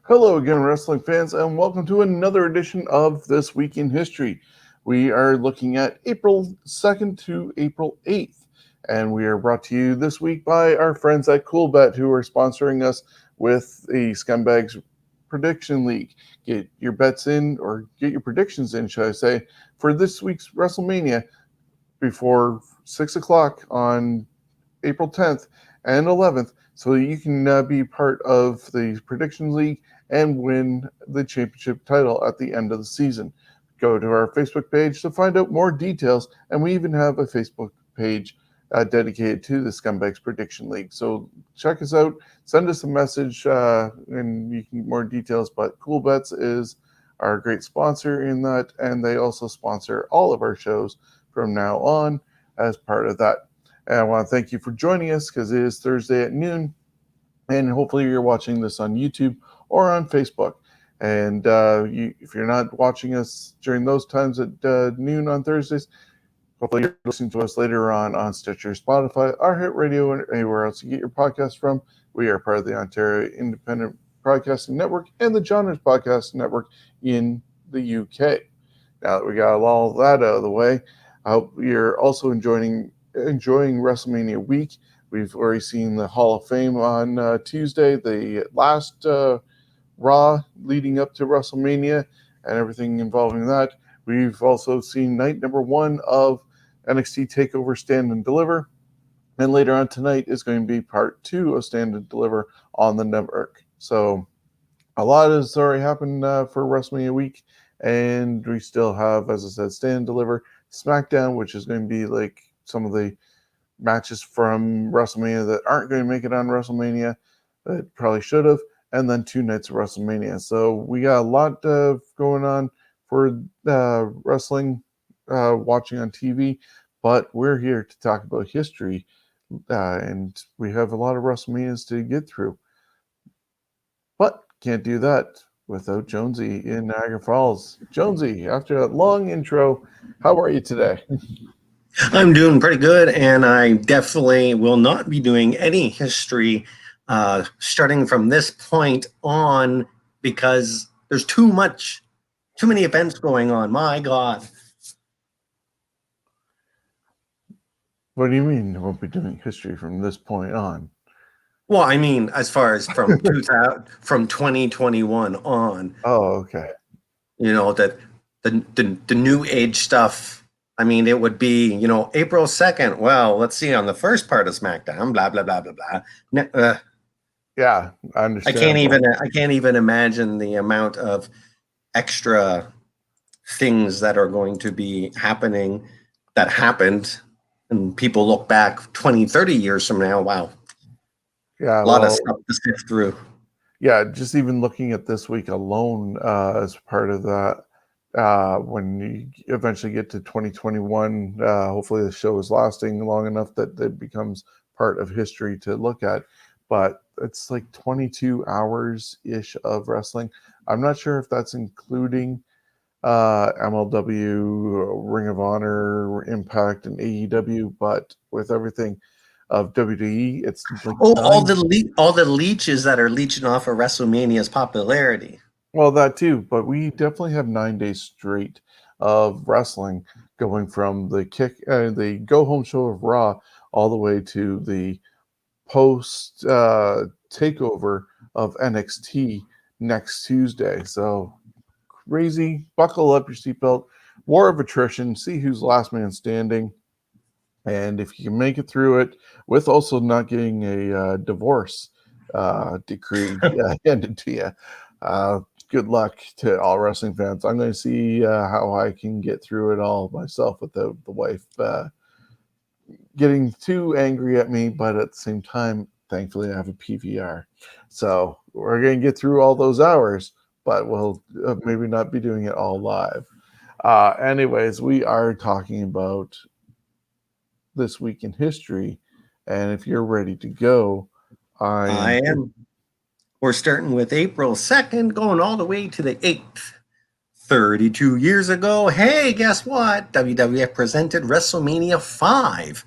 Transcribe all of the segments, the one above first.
Hello again, wrestling fans, and welcome to another edition of This Week in History. We are looking at April 2nd to April 8th, and we are brought to you this week by our friends at CoolBet, who are sponsoring us with the Scumbags Prediction League. Get your bets in, or get your predictions in, should I say, for this week's WrestleMania before 6 o'clock on April 10th and 11th, so you can be part of the Prediction League and win the championship title at the end of the season. Go to our Facebook page to find out more details, and we even have a Facebook page dedicated to the Scumbags Prediction League. So check us out, send us a message, and you can get more details. But Cool Bets is our great sponsor in that, and they also sponsor all of our shows from now on as part of that. And I want to thank you for joining us because it is Thursday at noon, and hopefully you're watching this on YouTube or on Facebook. And if you're not watching us during those times at noon on Thursdays, hopefully you're listening to us later on Stitcher, Spotify, our hit radio, and anywhere else you get your podcast from. We are part of the Ontario Independent Broadcasting Network and the Genres Podcast Network in the UK. Now that we got all that out of the way, I hope you're also enjoying WrestleMania week. We've already seen the Hall of Fame on Tuesday, the last Raw leading up to WrestleMania and everything involving that. We've also seen night number 1 of NXT TakeOver Stand and Deliver. And later on tonight is going to be part 2 of Stand and Deliver on the network. So a lot has already happened for WrestleMania week. And we still have, as I said, Stand and Deliver, SmackDown, which is going to be like some of the matches from WrestleMania that aren't going to make it on WrestleMania that probably should have, and then 2 nights of WrestleMania. So we got a lot going on for wrestling watching on TV, but we're here to talk about history, and we have a lot of WrestleManias to get through. But can't do that without Jonesy in Niagara Falls. Jonesy, after that long intro, how are you today? I'm doing pretty good, and I definitely will not be doing any history starting from this point on because there's too many events going on. My God. What do you mean you won't be doing history from this point on? Well, I mean, as far as from 2021 on. Oh, okay. You know, that the new age stuff. I mean, it would be, April 2nd. Well, let's see, on the first part of SmackDown, blah, blah, blah, blah, blah. Yeah, I understand. I can't even imagine the amount of extra things that are going to be happening that happened. And people look back 20, 30 years from now. Wow. Yeah, a lot of stuff to sift through. Yeah, just even looking at this week alone as part of that, when you eventually get to 2021, hopefully the show is lasting long enough that it becomes part of history to look at. But it's like 22 hours-ish of wrestling. I'm not sure if that's including MLW, Ring of Honor, Impact, and AEW, but with everything of WWE, it's like all the leeches that are leeching off of WrestleMania's popularity. Well, that too, but we definitely have 9 days straight of wrestling, going from the go home show of Raw all the way to the post takeover of NXT next Tuesday. So crazy! Buckle up your seatbelt. War of attrition. See who's last man standing. And if you can make it through it with also not getting a divorce decree handed to you, good luck to all wrestling fans. I'm going to see how I can get through it all myself without the wife getting too angry at me. But at the same time, thankfully, I have a PVR. So we're going to get through all those hours, but we'll maybe not be doing it all live. Anyways, we are talking about this week in history, and if you're ready to go, I am. We're starting with April 2nd, going all the way to the 8th. 32 years ago, hey, guess what? WWF presented WrestleMania 5.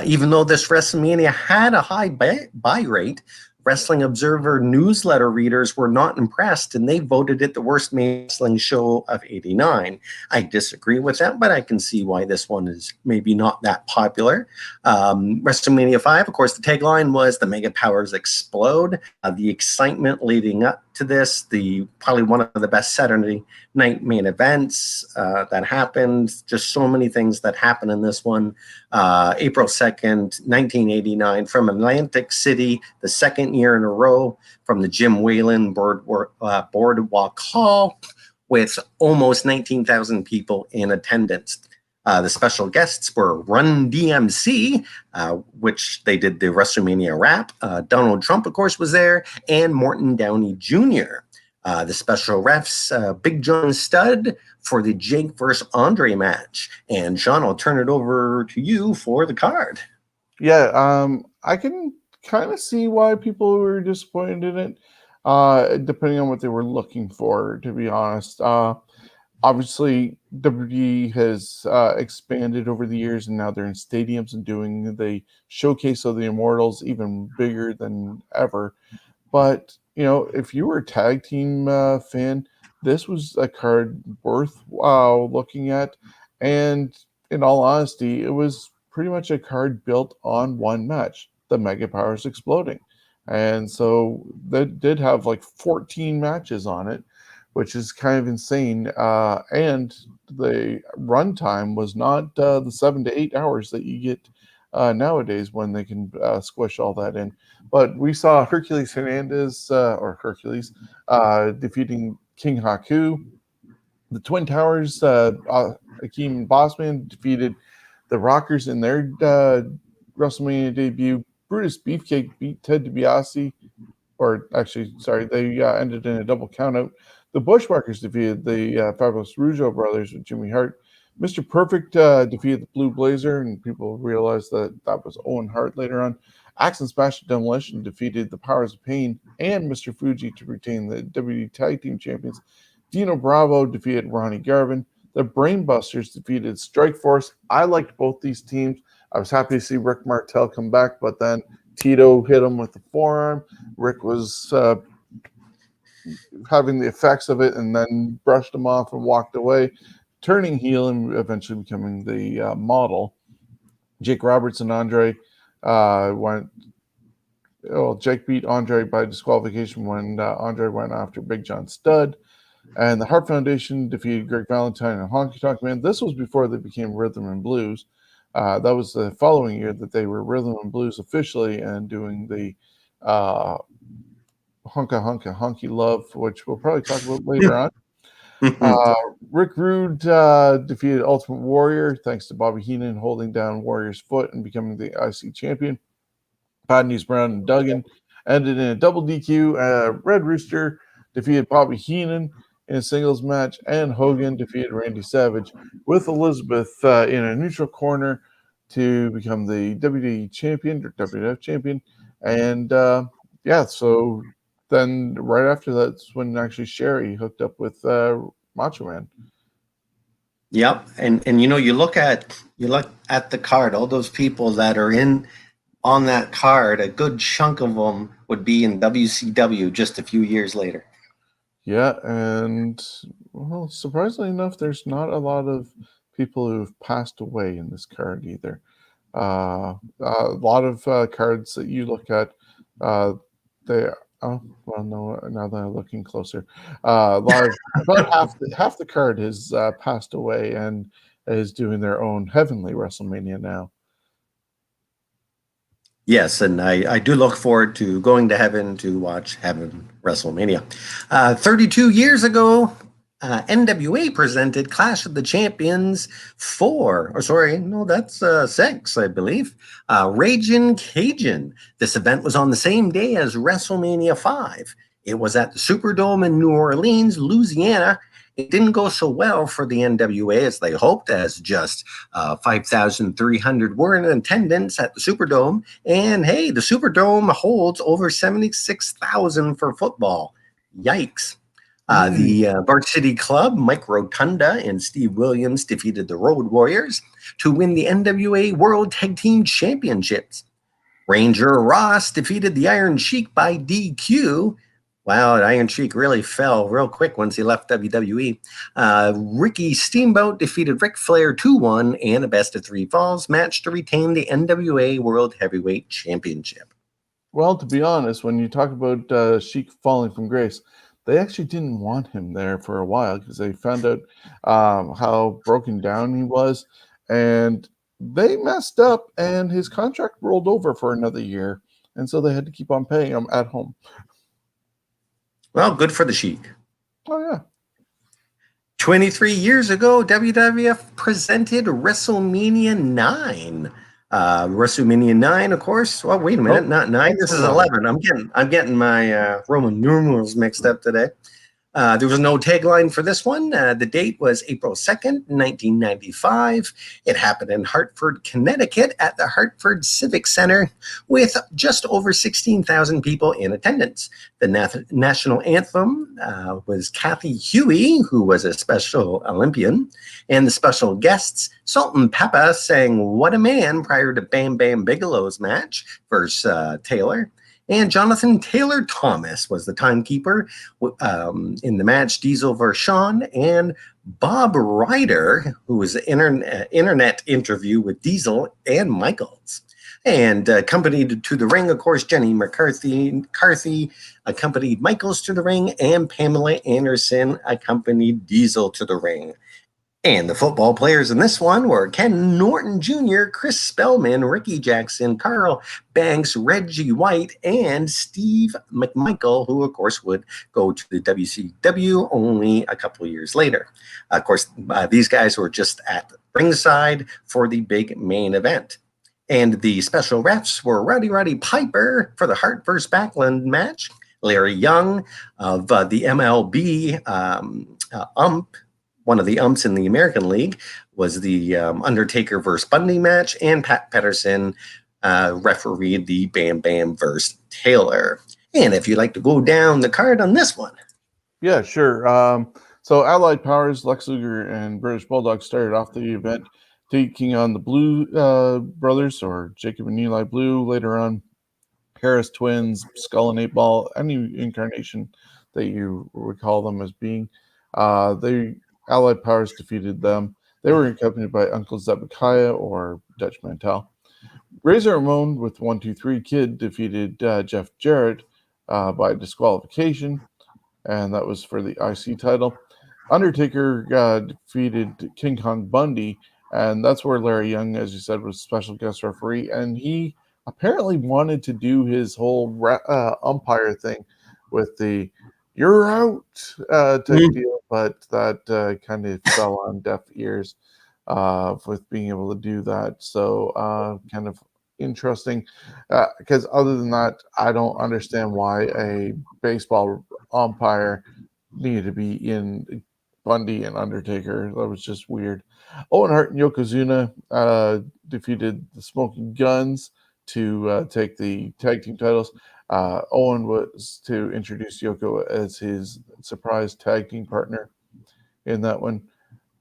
Even though this WrestleMania had a high buy rate Wrestling Observer newsletter readers were not impressed, and they voted it the worst wrestling show of '89. I disagree with that, but I can see why this one is maybe not that popular. WrestleMania 5, of course, the tagline was "The Mega Powers Explode." The excitement leading up to this, probably one of the best Saturday night main events that happened. Just so many things that happened in this one. April 2nd, 1989, from Atlantic City, the second year in a row, from the Jim Whalen Boardwalk Hall, with almost 19,000 people in attendance. The special guests were Run DMC, which they did the WrestleMania rap. Donald Trump, of course, was there, and Morton Downey Jr. The special refs, Big John Studd for the Jake versus Andre match. And Shawn, I'll turn it over to you for the card. Yeah, I can kind of see why people were disappointed in it, depending on what they were looking for, to be honest. Obviously, WWE has expanded over the years, and now they're in stadiums and doing the showcase of the Immortals even bigger than ever. But, if you were a tag team fan, this was a card worth looking at. And in all honesty, it was pretty much a card built on one match, the Mega Powers Exploding. And so that did have like 14 matches on it, which is kind of insane. And the runtime was not the 7 to 8 hours that you get nowadays when they can squish all that in. But we saw Hercules Hernandez, or Hercules, defeating King Haku. The Twin Towers, Akeem Bossman defeated the Rockers in their WrestleMania debut. Brutus Beefcake beat Ted DiBiase, or actually, sorry, they ended in a double countout. The Bushwhackers defeated the Fabulous Rougeau brothers with Jimmy Hart. Mr. Perfect defeated the Blue Blazer, and people realized that was Owen Hart later on. Axe and Smash Demolition defeated the Powers of Pain and Mr. Fuji to retain the WWE Tag Team Champions. Dino Bravo defeated Ronnie Garvin. The Brainbusters defeated Strike Force. I liked both these teams. I was happy to see Rick Martel come back, but then Tito hit him with the forearm. Rick was having the effects of it and then brushed him off and walked away, turning heel and eventually becoming the model. Jake Roberts and Andre Jake beat Andre by disqualification when Andre went after Big John Studd. And the Hart Foundation defeated Greg Valentine and Honky Tonk Man. This was before they became Rhythm and Blues. That was the following year that they were Rhythm and Blues officially and doing the Hunka Hunka Honky Love, which we'll probably talk about later on. Rick Rude defeated Ultimate Warrior thanks to Bobby Heenan holding down Warrior's foot and becoming the IC champion. Bad News Brown and Duggan ended in a double DQ. Red Rooster defeated Bobby Heenan in a singles match, and Hogan defeated Randy Savage with Elizabeth in a neutral corner to become the WWE champion or WWF champion. And so then right after that's when actually Sherry hooked up with Macho Man. Yep, and you look at the card, all those people that are in on that card, a good chunk of them would be in WCW just a few years later. Yeah, and well, surprisingly enough, there's not a lot of people who've passed away in this card either. A lot of cards that you look at, they oh well no, now that I'm looking closer, a lot of about half the card has passed away and is doing their own heavenly WrestleMania now. Yes, and I do look forward to going to heaven to watch Heaven WrestleMania. 32 years ago, NWA presented Clash of the Champions 4. Or sorry, no, that's 6, I believe. Ragin' Cajun. This event was on the same day as WrestleMania 5. It was at the Superdome in New Orleans, Louisiana. It didn't go so well for the NWA as they hoped, as just 5,300 were in attendance at the Superdome. And hey, the Superdome holds over 76,000 for football. Yikes. The Varsity Club, Mike Rotunda and Steve Williams defeated the Road Warriors to win the NWA World Tag Team Championships. Ranger Ross defeated the Iron Sheik by DQ. Wow, the Iron Sheik really fell real quick once he left WWE. Ricky Steamboat defeated Ric Flair 2-1 in a best of three falls match to retain the NWA World Heavyweight Championship. Well, to be honest, when you talk about Sheik falling from grace, they actually didn't want him there for a while because they found out how broken down he was, and they messed up, and his contract rolled over for another year, and so they had to keep on paying him at home. Well, good for the Sheik. Oh yeah. 23 years ago, WWF presented WrestleMania 9. WrestleMania 9, of course. Well, wait a minute, Nope. not 9. This is 11. I'm getting my Roman numerals mixed up today. There was no tagline for this one. The date was April 2nd, 1995. It happened in Hartford, Connecticut at the Hartford Civic Center with just over 16,000 people in attendance. The national anthem was Kathy Huey, who was a Special Olympian, and the special guests, Salt and Peppa, sang What a Man prior to Bam Bam Bigelow's match versus Taylor. And Jonathan Taylor Thomas was the timekeeper in the match, Diesel versus Shawn, and Bob Ryder, who was an internet interview with Diesel and Michaels. And accompanied to the ring, of course, Jenny McCarthy accompanied Michaels to the ring, and Pamela Anderson accompanied Diesel to the ring. And the football players in this one were Ken Norton Jr., Chris Spellman, Ricky Jackson, Carl Banks, Reggie White, and Steve McMichael, who, of course, would go to the WCW only a couple of years later. Of course, these guys were just at ringside for the big main event. And the special refs were Roddy Piper for the Hart vs. Backlund match, Larry Young of the MLB ump, one of the umps in the American League, was the Undertaker versus Bundy match, and Pat Patterson refereed the Bam Bam versus Taylor. And if you'd like to go down the card on this one. Yeah, sure. So Allied Powers, Lex Luger, and British Bulldog started off the event taking on the Blue brothers, or Jacob and Eli Blue. Later on, Harris Twins, Skull and 8-Ball, any incarnation that you recall them as being. They Allied Powers defeated them. They were accompanied by Uncle Zebekiah or Dutch Mantel. Razor Ramon with 1-2-3 Kid defeated Jeff Jarrett by disqualification, and that was for the IC title. Undertaker defeated King Kong Bundy, and that's where Larry Young, as you said, was special guest referee, and he apparently wanted to do his whole umpire thing with the "you're out" type deal, but that kind of fell on deaf ears with being able to do that. So kind of interesting, because other than that, I don't understand why a baseball umpire needed to be in Bundy and Undertaker. That was just weird. Owen Hart and Yokozuna defeated the Smoking Guns to take the tag team titles. Owen was to introduce Yoko as his surprise tag team partner in that one.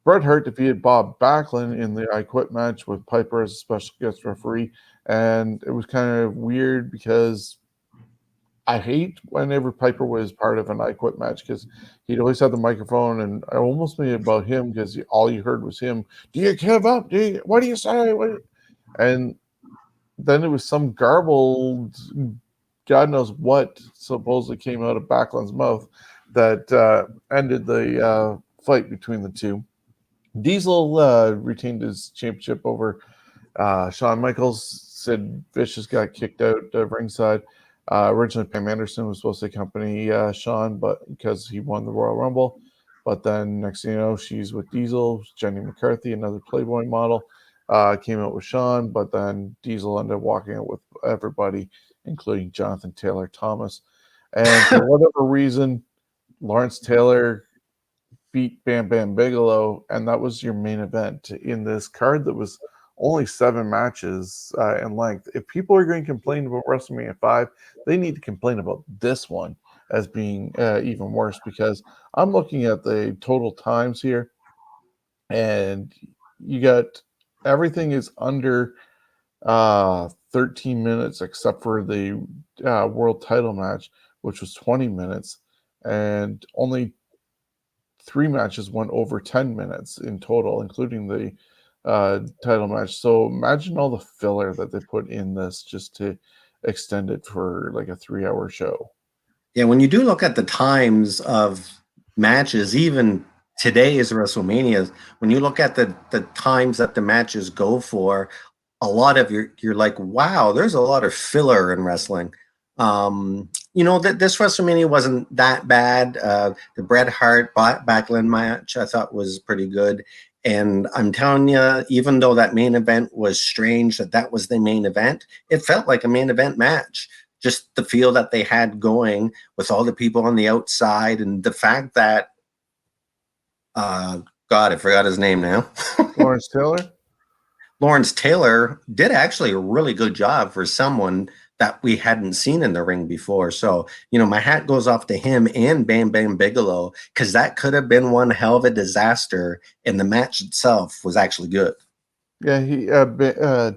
Bret Hart defeated Bob Backlund in the I Quit match with Piper as a special guest referee. And it was kind of weird because I hate whenever Piper was part of an I Quit match because he'd always have the microphone, and I almost made it about him because all you heard was him. Do you give up? What do you say? And then it was some garbled, God knows what, supposedly came out of Backlund's mouth that ended the fight between the two. Diesel retained his championship over Shawn Michaels. Sid Vicious got kicked out of ringside. Originally, Pam Anderson was supposed to accompany Shawn, but because he won the Royal Rumble. But then next thing you know, she's with Diesel. Jenny McCarthy, another Playboy model, came out with Shawn, but then Diesel ended up walking out with everybody, including Jonathan Taylor Thomas. And for whatever reason, Lawrence Taylor beat Bam Bam Bigelow, and that was your main event in this card that was only 7 matches in length. If people are going to complain about WrestleMania 5, they need to complain about this one as being even worse, because I'm looking at the total times here, and you got everything is under 13 minutes, except for the world title match, which was 20 minutes, and only 3 matches went over 10 minutes in total, including the title match. So imagine all the filler that they put in this just to extend it for like a 3-hour show. Yeah, when you do look at the times of matches, even today's WrestleMania, when you look at the times that the matches go for, a lot of you're like, wow, there's a lot of filler in wrestling. That this WrestleMania wasn't that bad. The Bret Hart Backlund match I thought was pretty good. And I'm telling you, even though that main event was strange, that was the main event, it felt like a main event match. Just the feel that they had going with all the people on the outside, and the fact that, God, I forgot his name now. Lawrence Taylor? Lawrence Taylor did actually a really good job for someone that we hadn't seen in the ring before. So, my hat goes off to him and Bam Bam Bigelow, because that could have been one hell of a disaster, and the match itself was actually good. Yeah,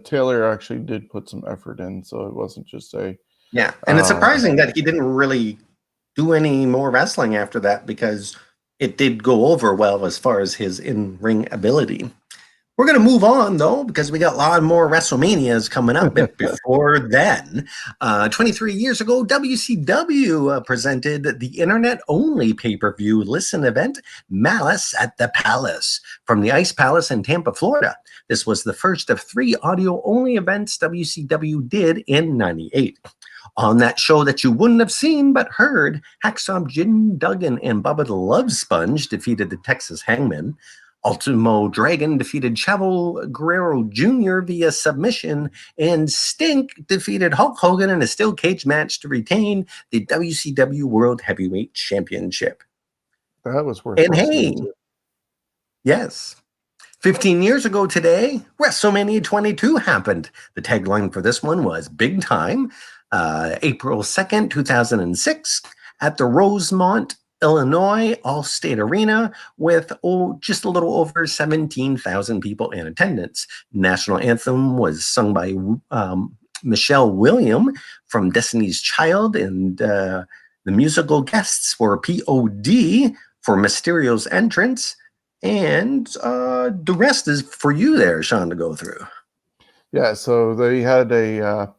Taylor actually did put some effort in, so it wasn't just a Yeah, and it's surprising that he didn't really do any more wrestling after that, because it did go over well as far as his in-ring ability. We're going to move on, though, because we got a lot more WrestleManias coming up. But before then, 23 years ago, WCW presented the internet-only pay-per-view listen event, Malice at the Palace, from the Ice Palace in Tampa, Florida. This was the first of 3 audio-only events WCW did in '98. On that show that you wouldn't have seen but heard, Hacksaw Jim Duggan and Bubba the Love Sponge defeated the Texas Hangman. Ultimo Dragon defeated Chavo Guerrero Jr. via submission, and Stink defeated Hulk Hogan in a steel cage match to retain the WCW World Heavyweight Championship. That was worth And listening hey, to. yes, 15 years ago today, WrestleMania 22 happened. The tagline for this one was Big Time, April 2nd, 2006, at the Rosemont, Illinois All-State Arena, with just a little over 17,000 people in attendance. National anthem was sung by Michelle William from Destiny's Child, and the musical guests were POD for Mysterio's entrance. And the rest is for you there, Sean, to go through. Yeah, so they had a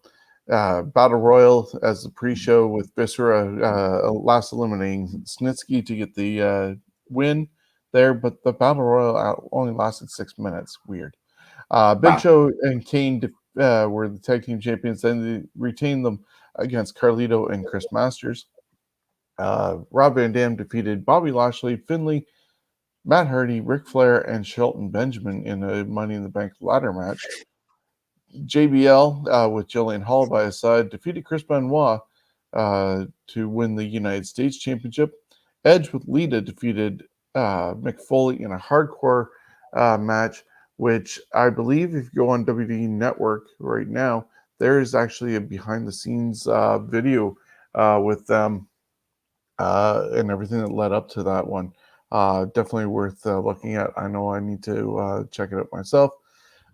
Battle Royal as the pre-show with Viscera last eliminating Snitsky to get the win there, but the Battle Royal only lasted 6 minutes. Weird. Big Show and Kane were the tag team champions, then they retained them against Carlito and Chris Masters. Rob Van Dam defeated Bobby Lashley, Finlay, Matt Hardy, Ric Flair, and Shelton Benjamin in a Money in the Bank ladder match. JBL, with Jillian Hall by his side, defeated Chris Benoit to win the United States Championship. Edge with Lita defeated Mick Foley in a hardcore match, which I believe if you go on WWE Network right now, there is actually a behind-the-scenes video with them and everything that led up to that one. Definitely worth looking at. I know I need to check it out myself.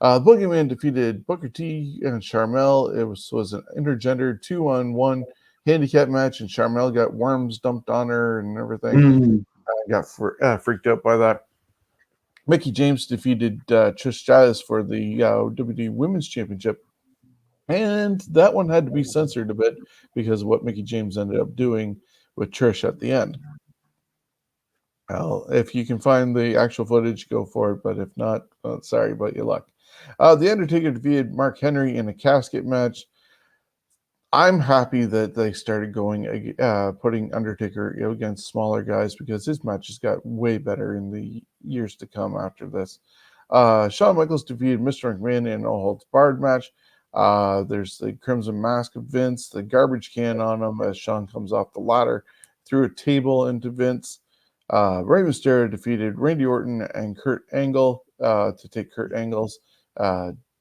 Boogeyman defeated Booker T and Sharmell. It was an intergender 2-on-1 handicap match, and Sharmell got worms dumped on her and everything. Got freaked out by that. Mickie James defeated Trish Stratus for the WWE Women's Championship. And that one had to be censored a bit because of what Mickie James ended up doing with Trish at the end. Well, if you can find the actual footage, go for it. But if not, sorry about your luck. The Undertaker defeated Mark Henry in a casket match. I'm happy that they started going putting Undertaker against smaller guys because his matches got way better in the years to come after this. Shawn Michaels defeated Mr. McMahon in a holds barred match. There's the Crimson Mask of Vince, the garbage can on him as Shawn comes off the ladder, threw a table into Vince. Rey Mysterio defeated Randy Orton and Kurt Angle to take Kurt Angle's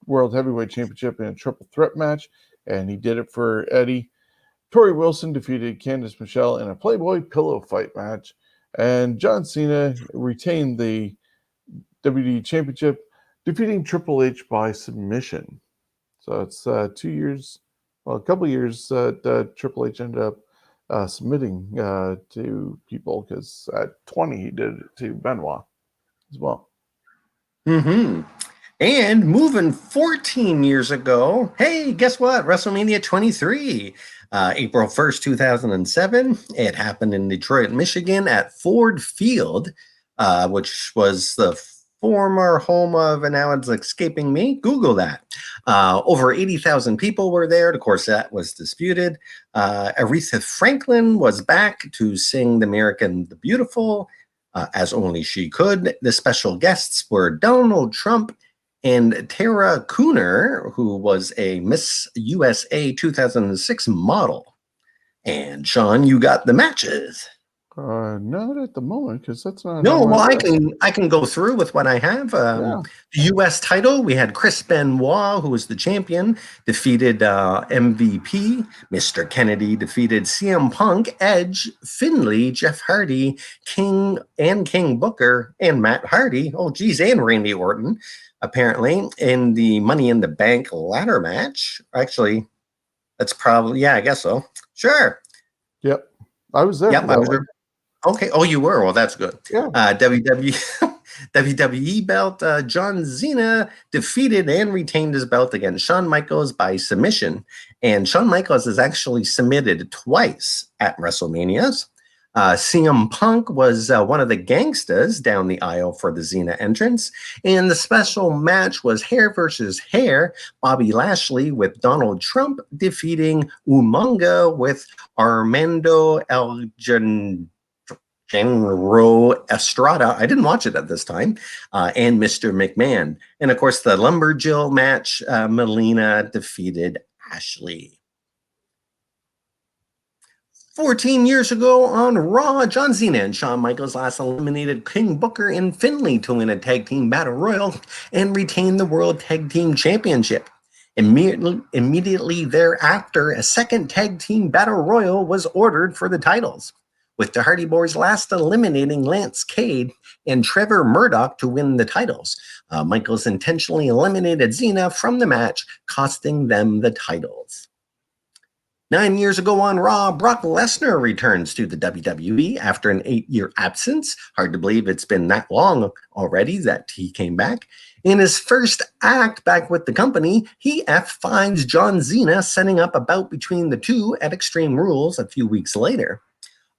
World Heavyweight Championship in a triple threat match, and he did it for Eddie. Tori Wilson defeated Candice Michelle in a Playboy pillow fight match, and John Cena retained the WWE Championship, defeating Triple H by submission. So it's 2 years, well, a couple years Triple H ended up submitting to people, because at 20 he did it to Benoit as well. Mm-hmm. And moving 14 years ago, hey, guess what? WrestleMania 23, April 1st, 2007. It happened in Detroit, Michigan at Ford Field, which was the former home of, and now it's escaping me. Google that. Over 80,000 people were there. Of course, that was disputed. Aretha Franklin was back to sing The American the Beautiful, as only she could. The special guests were Donald Trump and Tara Cooner, who was a Miss USA 2006 model. And Sean, you got the matches. Not at the moment, because that's not No, on my well, list. I can go through with what I have. Yeah. The U.S. title, we had Chris Benoit, who was the champion, defeated MVP. Mr. Kennedy defeated CM Punk, Edge, Finlay, Jeff Hardy, King Booker, and Matt Hardy. Oh, geez, and Randy Orton, apparently, in the Money in the Bank ladder match. Actually, that's probably, yeah, I guess so. Sure. Yep. I was there for Yep, I that was one. there. Okay. Oh, you were? Well, that's good. Yeah. WWE belt, John Cena defeated and retained his belt against Shawn Michaels by submission. And Shawn Michaels is actually submitted twice at WrestleManias. CM Punk was one of the gangsters down the aisle for the Cena entrance. And the special match was hair versus hair. Bobby Lashley with Donald Trump defeating Umaga with Armando El Genro Estrada. I didn't watch it at this time. And Mr. McMahon. And of course, the Lumberjill match, Melina defeated Ashley. 14 years ago on Raw, John Cena and Shawn Michaels last eliminated King Booker and Finlay to win a tag team battle royal and retain the World Tag Team Championship. Immediately thereafter, a second tag team battle royal was ordered for the titles, with the Hardy Boys last eliminating Lance Cade and Trevor Murdoch to win the titles. Michaels intentionally eliminated Cena from the match, costing them the titles. 9 years ago on Raw, Brock Lesnar returns to the WWE after an 8-year absence. Hard to believe it's been that long already that he came back. In his first act back with the company, he F5s John Cena, setting up a bout between the two at Extreme Rules a few weeks later.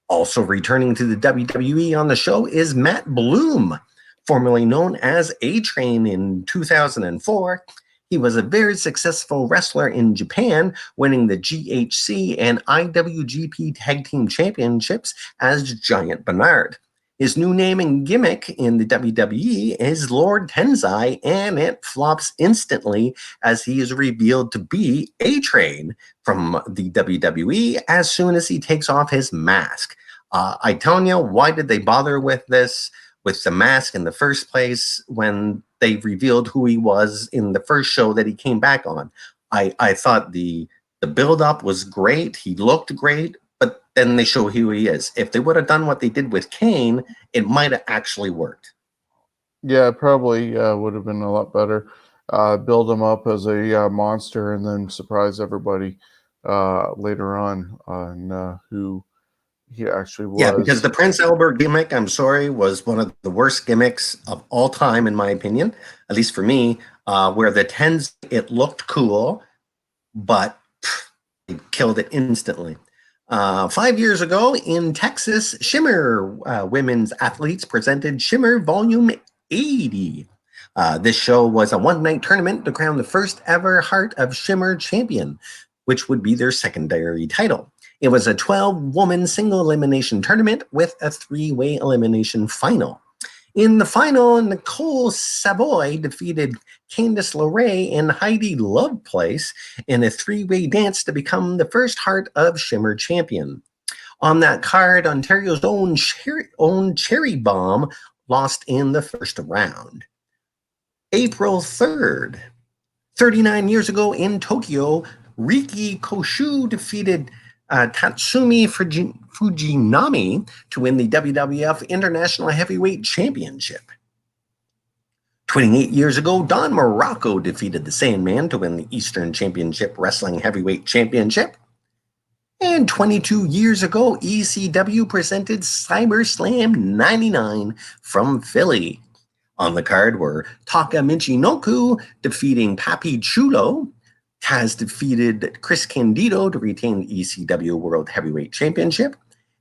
Also returning to the WWE on the show is Matt Bloom, formerly known as A-Train in 2004. He was a very successful wrestler in Japan, winning the GHC and IWGP Tag Team Championships as Giant Bernard. His new name and gimmick in the WWE is Lord Tensai, and it flops instantly as he is revealed to be A-Train from the WWE as soon as he takes off his mask. I tell you, why did they bother with this, with the mask in the first place, when they revealed who he was in the first show that he came back on? I thought the build-up was great. He looked great, but then they show who he is. If they would have done what they did with Kane, it might have actually worked. Yeah, it probably would have been a lot better. Build him up as a monster and then surprise everybody later on who he actually Yeah, because was. the Prince Albert gimmick, I'm sorry, was one of the worst gimmicks of all time, in my opinion, at least for me, where the tens, it looked cool, but it killed it instantly. 5 years ago in Texas, Shimmer women's athletes presented Shimmer Volume 80. This show was a one-night tournament to crown the first ever Heart of Shimmer champion, which would be their secondary title. It was a 12-woman single elimination tournament with a 3-way elimination final. In the final, Nicole Savoy defeated Candice LeRae and Heidi Loveplace in a 3-way dance to become the first Heart of Shimmer champion. On that card, Ontario's own Cherry Bomb lost in the first round. April 3rd, 39 years ago in Tokyo, Riki Koshu defeated Tatsumi Fujinami to win the WWF International Heavyweight Championship. 28 years ago, Don Morocco defeated the Sandman to win the Eastern Championship Wrestling Heavyweight Championship. And 22 years ago, ECW presented SummerSlam 99 from Philly. On the card were Taka Michinoku defeating Papi Chulo. Taz defeated Chris Candido to retain the ECW World Heavyweight Championship.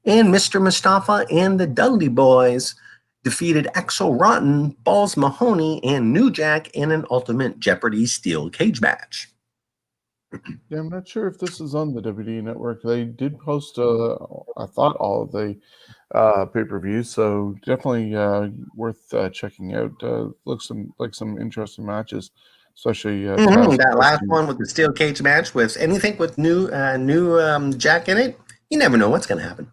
And Mr. Mustafa and the Dudley Boys defeated Axel Rotten, Balls Mahoney, and New Jack in an Ultimate Jeopardy steel cage match. Yeah, I'm not sure if this is on the WWE Network. They did post, I thought, all of the pay-per-views, so definitely worth checking out. Looks like some interesting matches, especially Taz. That last one with the steel cage match with anything with new Jack in it. You never know what's going to happen.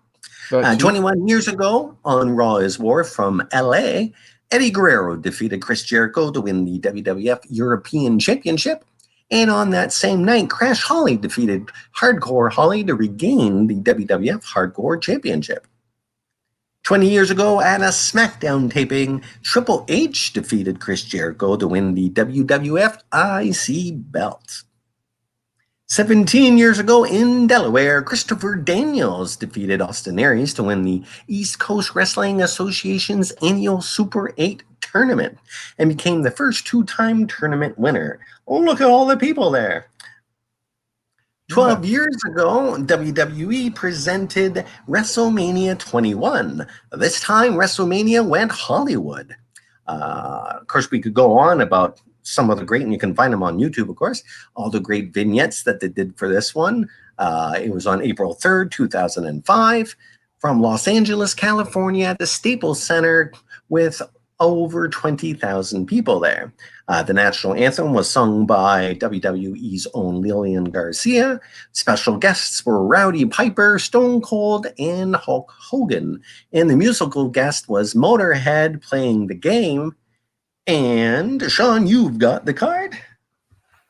21 years ago on Raw is War from LA, Eddie Guerrero defeated Chris Jericho to win the WWF European Championship. And on that same night, Crash Holly defeated Hardcore Holly to regain the WWF Hardcore Championship. 20 years ago at a SmackDown taping, Triple H defeated Chris Jericho to win the WWF IC belt. 17 years ago in Delaware, Christopher Daniels defeated Austin Aries to win the East Coast Wrestling Association's annual Super 8 tournament and became the first two-time tournament winner. Oh, look at all the people there. 12 years ago, WWE presented WrestleMania 21. This time, WrestleMania went Hollywood. Of course, we could go on about some of the great, and you can find them on YouTube, of course, all the great vignettes that they did for this one. It was on April 3rd, 2005, from Los Angeles, California, at the Staples Center with over 20,000 people there. The national anthem was sung by WWE's own Lillian Garcia. Special guests were Rowdy Piper, Stone Cold, and Hulk Hogan. And the musical guest was Motorhead playing the game. And Sean, you've got the card?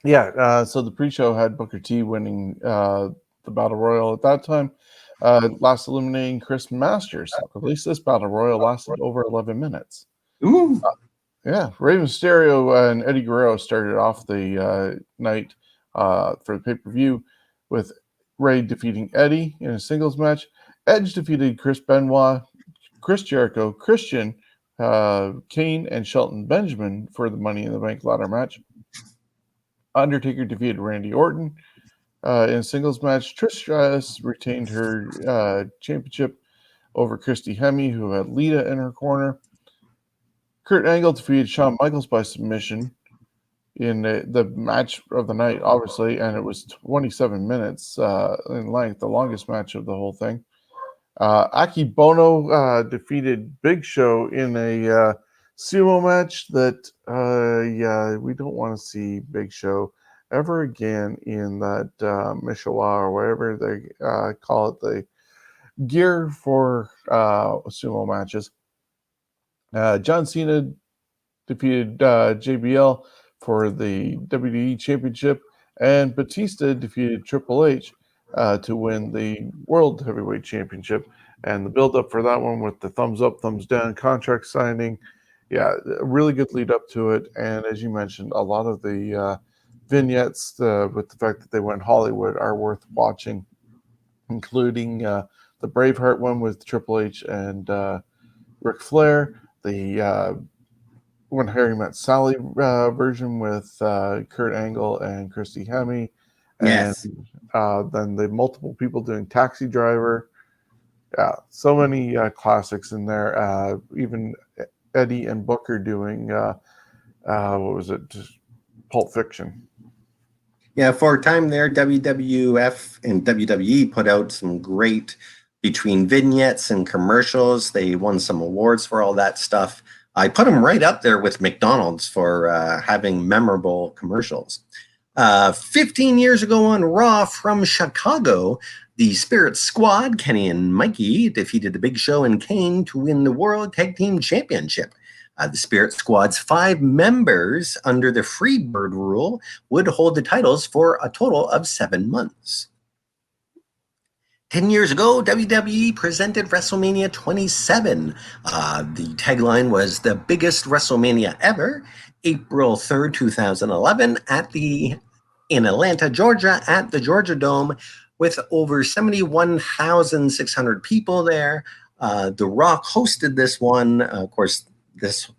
Yeah, so the pre-show had Booker T winning the Battle Royal at that time, last eliminating Chris Masters. At least this Battle Royal lasted over 11 minutes. Ooh. Yeah, Rey Mysterio and Eddie Guerrero started off the night for the pay-per-view with Rey defeating Eddie in a singles match. Edge defeated Chris Benoit, Chris Jericho, Christian, Kane, and Shelton Benjamin for the Money in the Bank ladder match. Undertaker defeated Randy Orton in a singles match. Trish Stratus retained her championship over Christy Hemme, who had Lita in her corner. Kurt Angle defeated Shawn Michaels by submission in the match of the night, obviously, and it was 27 minutes in length, the longest match of the whole thing. Aki Bono defeated Big Show in a sumo match that, we don't want to see Big Show ever again in that Mishiwa or whatever they call it, the gear for sumo matches. John Cena defeated JBL for the WWE Championship, and Batista defeated Triple H to win the World Heavyweight Championship. And the build-up for that one with the thumbs up, thumbs down, contract signing, yeah, a really good lead up to it. And as you mentioned, a lot of the vignettes with the fact that they went Hollywood are worth watching, including the Braveheart one with Triple H and Ric Flair, the When Harry Met Sally version with Kurt Angle and Christy Hemme, and Yes. then the multiple people doing Taxi Driver. Yeah, so many classics in there. Even Eddie and Booker doing what was it? Just Pulp Fiction. Yeah, for a time there, WWF and WWE put out some great between vignettes and commercials. They won some awards for all that stuff. I put them right up there with McDonald's for having memorable commercials. 15 years ago on Raw from Chicago, the Spirit Squad, Kenny and Mikey, defeated the Big Show and Kane to win the World Tag Team Championship. The Spirit Squad's 5 members under the Freebird rule would hold the titles for a total of 7 months. 10 years ago, WWE presented WrestleMania 27. The tagline was the biggest WrestleMania ever, April 3rd, 2011, in Atlanta, Georgia, at the Georgia Dome, with over 71,600 people there. The Rock hosted this one. Of course, this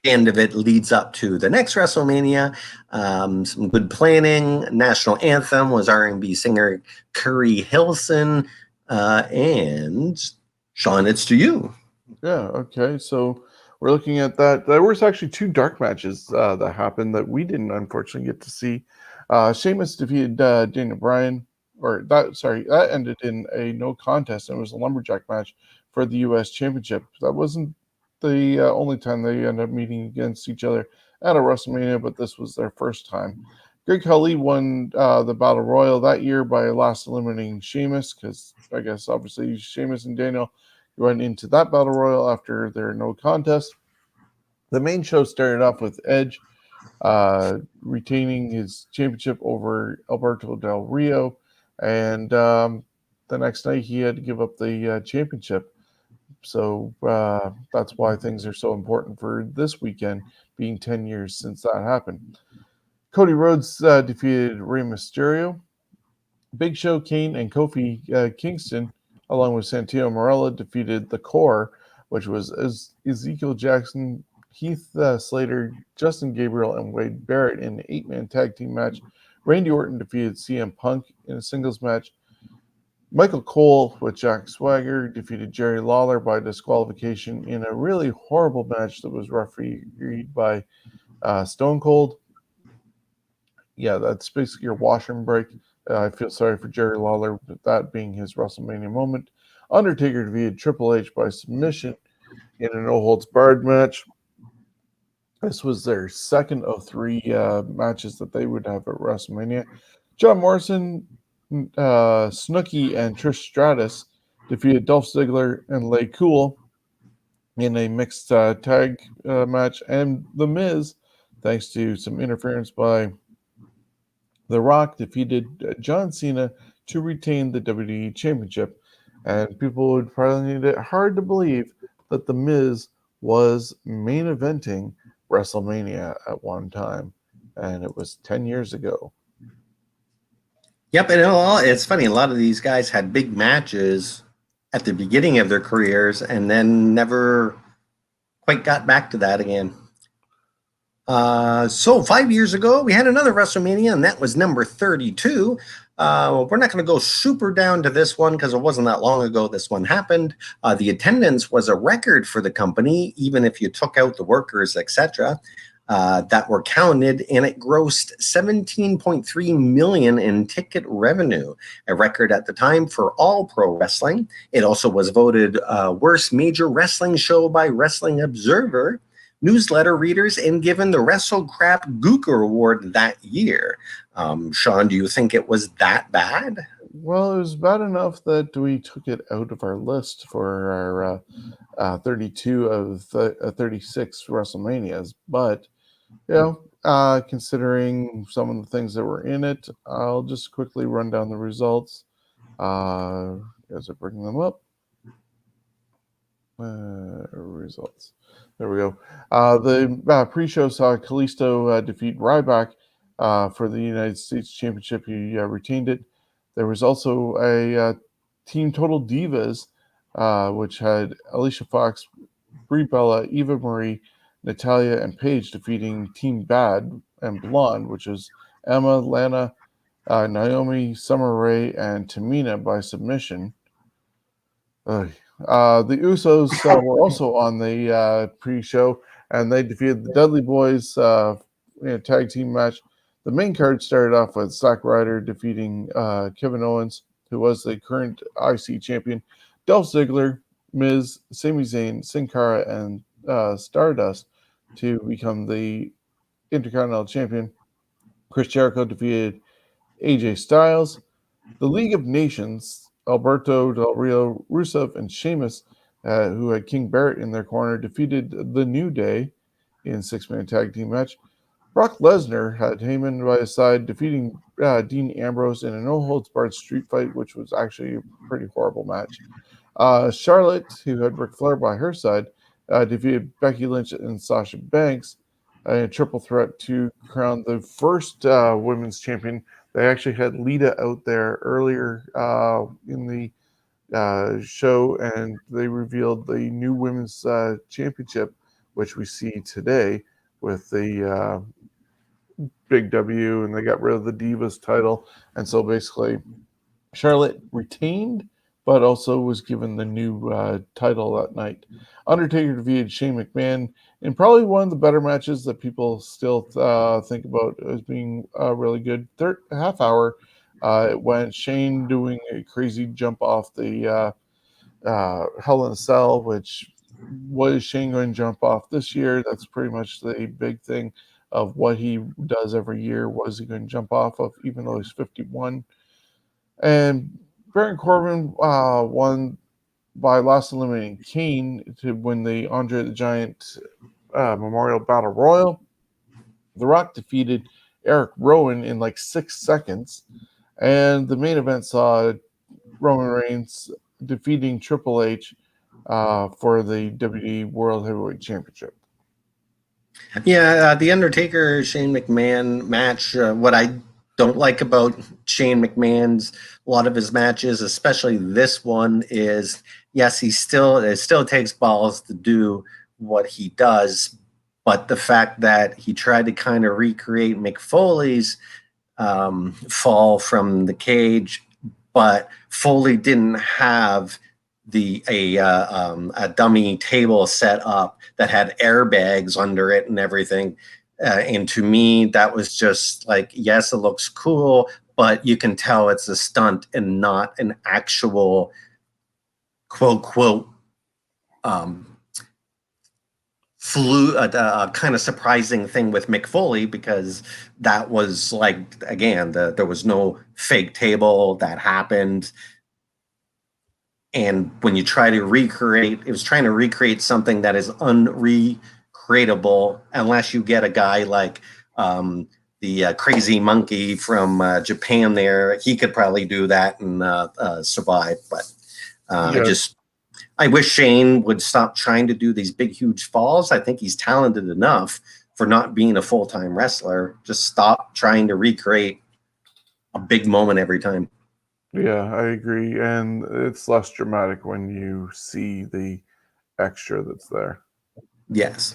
end of it leads up to the next WrestleMania. Some good planning. National anthem was R&B singer Curry Hilson. And Shawn, it's to you. Yeah, okay. So we're looking at that. There was actually two dark matches that happened that we didn't unfortunately get to see. Sheamus defeated Daniel Bryan, that ended in a no contest, and it was a lumberjack match for the U.S. Championship. That wasn't the only time they ended up meeting against each other at a WrestleMania, but this was their first time. Greg Khali won the Battle Royal that year by last eliminating Sheamus, because I guess obviously Sheamus and Daniel went into that battle royal after their no contest. The main show started off with Edge retaining his championship over Alberto Del Rio, and the next night he had to give up the championship. So that's why things are so important for this weekend, being 10 years since that happened. Cody Rhodes defeated Rey Mysterio. Big Show, Kane, and Kofi Kingston, along with Santino Marella, defeated the Core, which was Ezekiel Jackson, Heath Slater, Justin Gabriel, and Wade Barrett in an 8-man tag team match. Randy Orton defeated CM Punk in a singles match. Michael Cole with Jack Swagger defeated Jerry Lawler by disqualification in a really horrible match that was refereed by Stone Cold. Yeah, that's basically your wash and break. I feel sorry for Jerry Lawler, that being his WrestleMania moment. Undertaker defeated Triple H by submission in a no holds barred match. This was their second of three matches that they would have at WrestleMania. John Morrison, Snooki, and Trish Stratus defeated Dolph Ziggler and Lay Cool in a mixed tag match. And The Miz, thanks to some interference by The Rock, defeated John Cena to retain the WWE Championship. And people would find it hard to believe that The Miz was main eventing WrestleMania at one time. And it was 10 years ago. Yep, and it's funny. A lot of these guys had big matches at the beginning of their careers and then never quite got back to that again. So 5 years ago, we had another WrestleMania, and that was number 32. We're not going to go super down to this one because it wasn't that long ago this one happened. The attendance was a record for the company, even if you took out the workers, etc. That were counted, and it grossed $17.3 million in ticket revenue, a record at the time for all pro wrestling. It also was voted worst major wrestling show by Wrestling Observer newsletter readers and given the WrestleCrap Gooker Award that year. Shawn, do you think it was that bad? Well, it was bad enough that we took it out of our list for our 32 of 36 WrestleManias. But, considering some of the things that were in it, I'll just quickly run down the results as I bring them up. Results. There we go. The pre-show saw Kalisto defeat Ryback for the United States Championship. He retained it. There was also a Team Total Divas, which had Alicia Fox, Brie Bella, Eva Marie, Natalia, and Paige defeating Team Bad and Blonde, which was Emma, Lana, Naomi, Summer Rae, and Tamina by submission. The Usos were also on the pre-show, and they defeated the Dudley Boys in a tag team match. The main card started off with Zack Ryder defeating Kevin Owens, who was the current IC champion, Dolph Ziggler, Miz, Sami Zayn, Sin Cara, and Stardust to become the Intercontinental Champion. Chris Jericho defeated AJ Styles. The League of Nations, Alberto Del Rio, Rusev, and Sheamus, who had King Barrett in their corner, defeated The New Day in 6-man tag team match. Brock Lesnar had Heyman by his side, defeating Dean Ambrose in a no-holds-barred street fight, which was actually a pretty horrible match. Charlotte, who had Ric Flair by her side, defeated Becky Lynch and Sasha Banks in a triple threat to crown the first women's champion. They actually had Lita out there earlier in the show, and they revealed the new women's championship, which we see today with the Big W, and they got rid of the Divas title. And so basically, Charlotte retained, but also was given the new title that night. Undertaker defeated Shane McMahon in probably one of the better matches that people still think about as being really good. Half hour, it went Shane doing a crazy jump off the Hell in a Cell, which was Shane going to jump off this year? That's pretty much the big thing of what he does every year. Was he going to jump off of, even though he's 51? And Baron Corbin won by loss eliminating Kane to win the Andre the Giant Memorial Battle Royal. The Rock defeated Eric Rowan in like 6 seconds. And the main event saw Roman Reigns defeating Triple H for the WWE World Heavyweight Championship. Yeah, the Undertaker Shane McMahon match. What I don't like about Shane McMahon's a lot of his matches, especially this one, is yes, it still takes balls to do what he does, but the fact that he tried to kind of recreate Mick Foley's fall from the cage, but Foley didn't have a dummy table set up that had airbags under it and everything. And to me, that was just like, yes, it looks cool, but you can tell it's a stunt and not an actual quote kind of surprising thing with Mick Foley, because that was like, again, there was no fake table that happened. And when you try to recreate, it was trying to recreate something that is unrecreatable unless you get a guy like the crazy monkey from Japan there. He could probably do that and survive. But I wish Shane would stop trying to do these big, huge falls. I think he's talented enough for not being a full-time wrestler. Just stop trying to recreate a big moment every time. Yeah, I agree. And it's less dramatic when you see the extra that's there. Yes.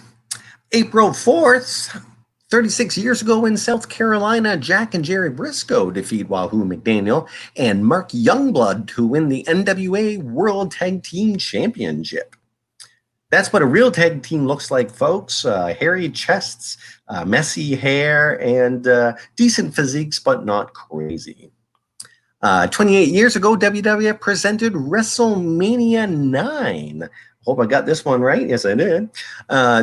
April 4th, 36 years ago in South Carolina, Jack and Jerry Briscoe defeat Wahoo McDaniel and Mark Youngblood to win the NWA World Tag Team Championship. That's what a real tag team looks like, folks. Hairy chests, messy hair, and decent physiques, but not crazy. 28 years ago, WWF presented WrestleMania 9. Hope I got this one right. Yes, I did.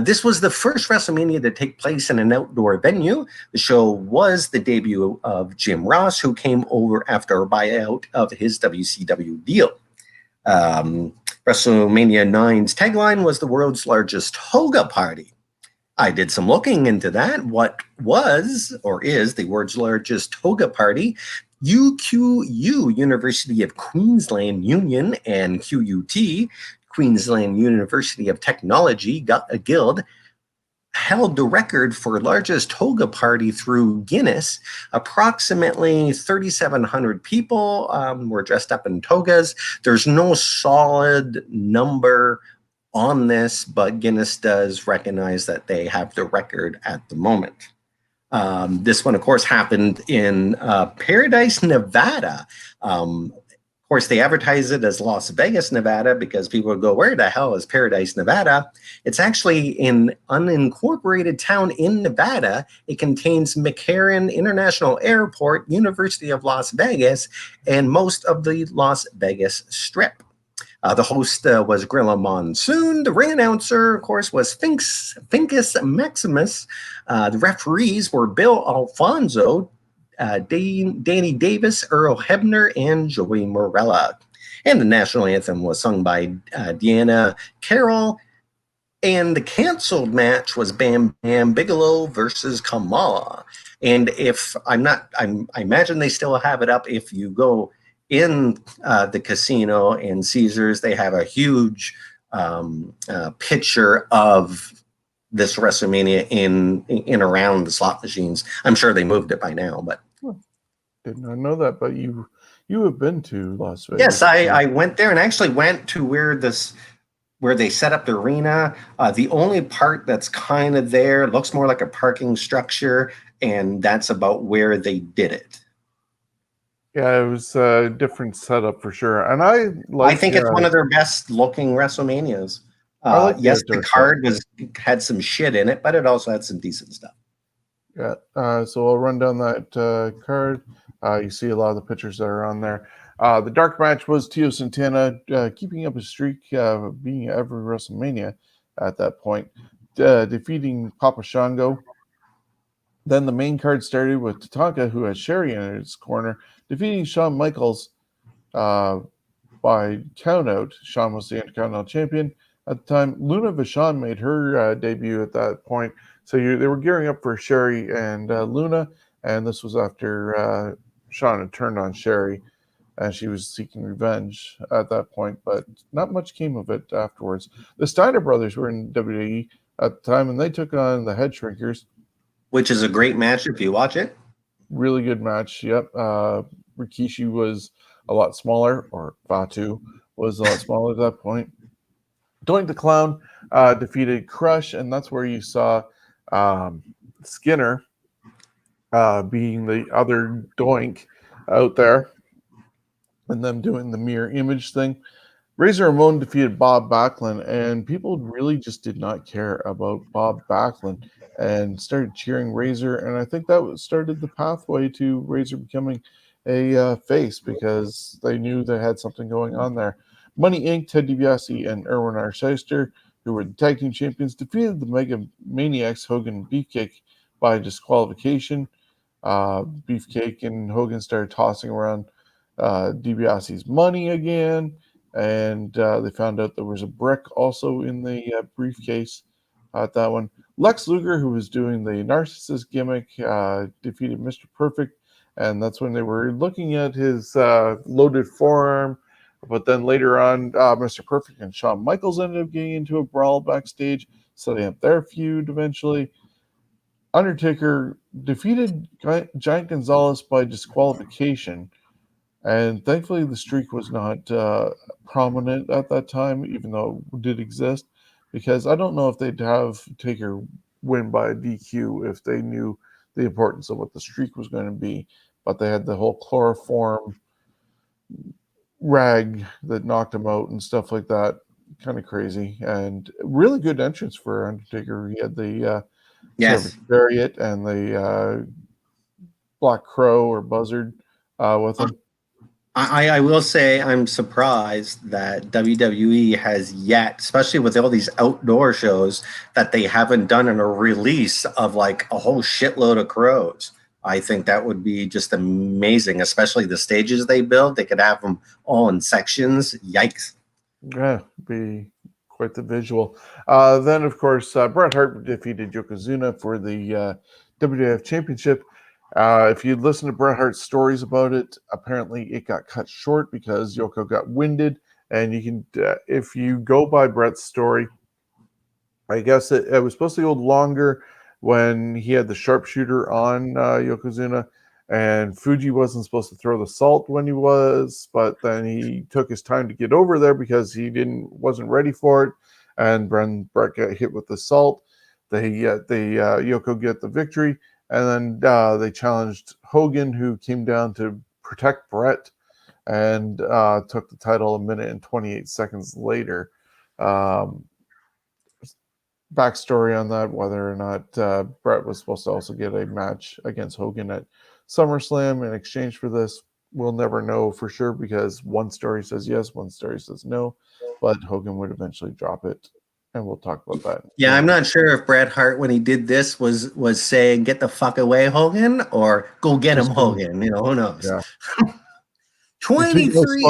This was the first WrestleMania to take place in an outdoor venue. The show was the debut of Jim Ross, who came over after a buyout of his WCW deal. WrestleMania 9's tagline was the world's largest toga party. I did some looking into that. What was or is the world's largest toga party? UQU, University of Queensland Union, and QUT, Queensland University of Technology Guild, held the record for largest toga party through Guinness. Approximately 3,700 people were dressed up in togas. There's no solid number on this, but Guinness does recognize that they have the record at the moment. This one, of course, happened in Paradise, Nevada. Of course, they advertise it as Las Vegas, Nevada, because people would go, where the hell is Paradise, Nevada? It's actually an unincorporated town in Nevada. It contains McCarran International Airport, University of Las Vegas, and most of the Las Vegas Strip. The host was Gorilla Monsoon. The ring announcer, of course, was Finkus Maximus. The referees were Bill Alfonso, Danny Davis, Earl Hebner, and Joey Morella. And the national anthem was sung by Deanna Carroll. And the canceled match was Bam Bam Bigelow versus Kamala. And if I imagine they still have it up. If you go in the casino in Caesars, they have a huge picture of this WrestleMania in around the slot machines. I'm sure they moved it by now, but did not know that. But you have been to Las Vegas. yes, I went there and actually went to where they set up the arena. The only part that's kind of there looks more like a parking structure, and that's about where they did it. Yeah, it was a different setup for sure, and I think it's one of their best looking WrestleManias. I like Yes, the card had some shit in it, but it also had some decent stuff. Yeah, so I'll run down that card. You see a lot of the pictures that are on there. The dark match was Tio Santana keeping up his streak, being at every WrestleMania at that point, defeating Papa Shango. Then the main card started with Tatanka, who had Sherry in his corner, defeating Shawn Michaels by countout. Shawn was the Intercontinental Champion at the time. Luna Vachon made her debut at that point. So they were gearing up for Sherry and Luna, and this was after Shawn had turned on Sherry, and she was seeking revenge at that point, but not much came of it afterwards. The Steiner brothers were in WWE at the time, and they took on the Head Shrinkers. Which is a great match if you watch it. Really good match, yep. Rikishi was a lot smaller, or Fatu was a lot smaller at that point. Doink the Clown defeated Crush, and that's where you saw Skinner being the other Doink out there, and them doing the mirror image thing. Razor Ramon defeated Bob Backlund, and people really just did not care about Bob Backlund and started cheering Razor, and I think that started the pathway to Razor becoming a face because they knew they had something going on there. Money Inc., Ted DiBiase, and Erwin R. Shyster, who were the tag team champions, defeated the Mega Maniacs, Hogan and Beefcake, by disqualification. Beefcake and Hogan started tossing around DiBiase's money again, and they found out there was a brick also in the briefcase at that one. Lex Luger, who was doing the narcissist gimmick, defeated Mr. Perfect, and that's when they were looking at his loaded forearm. But then later on, Mr. Perfect and Shawn Michaels ended up getting into a brawl backstage, setting up their feud eventually. Undertaker defeated Giant Gonzalez by disqualification, and thankfully the streak was not prominent at that time, even though it did exist, because I don't know if they'd have Taker win by a DQ if they knew the importance of what the streak was going to be. But they had the whole chloroform rag that knocked him out and stuff like that. Kind of crazy, and really good entrance for Undertaker. He had the Chariot and the Black Crow or Buzzard with him. I will say I'm surprised that WWE has yet, especially with all these outdoor shows, that they haven't done a release of like a whole shitload of crows. I think that would be just amazing, especially the stages they build. They could have them all in sections. Yikes. Yeah, be quite the visual. Then, of course, Bret Hart defeated Yokozuna for the WWF Championship. If you listen to Bret Hart's stories about it, apparently it got cut short because Yoko got winded. And you can, if you go by Bret's story, I guess it was supposed to go longer when he had the sharpshooter on Yokozuna, and Fuji wasn't supposed to throw the salt when he was, but then he took his time to get over there because he wasn't ready for it, and Bret got hit with the salt. Yoko get the victory, and then they challenged Hogan, who came down to protect Bret, and took the title a minute and 28 seconds later. Backstory on that, whether or not Bret was supposed to also get a match against Hogan at SummerSlam in exchange for this, we'll never know for sure because one story says yes, one story says no, but Hogan would eventually drop it, and we'll talk about that. Yeah, I'm not sure if Bret Hart, when he did this, was saying "Get the fuck away, Hogan," or "Go get him, Hogan." You know, who knows? Yeah. 23.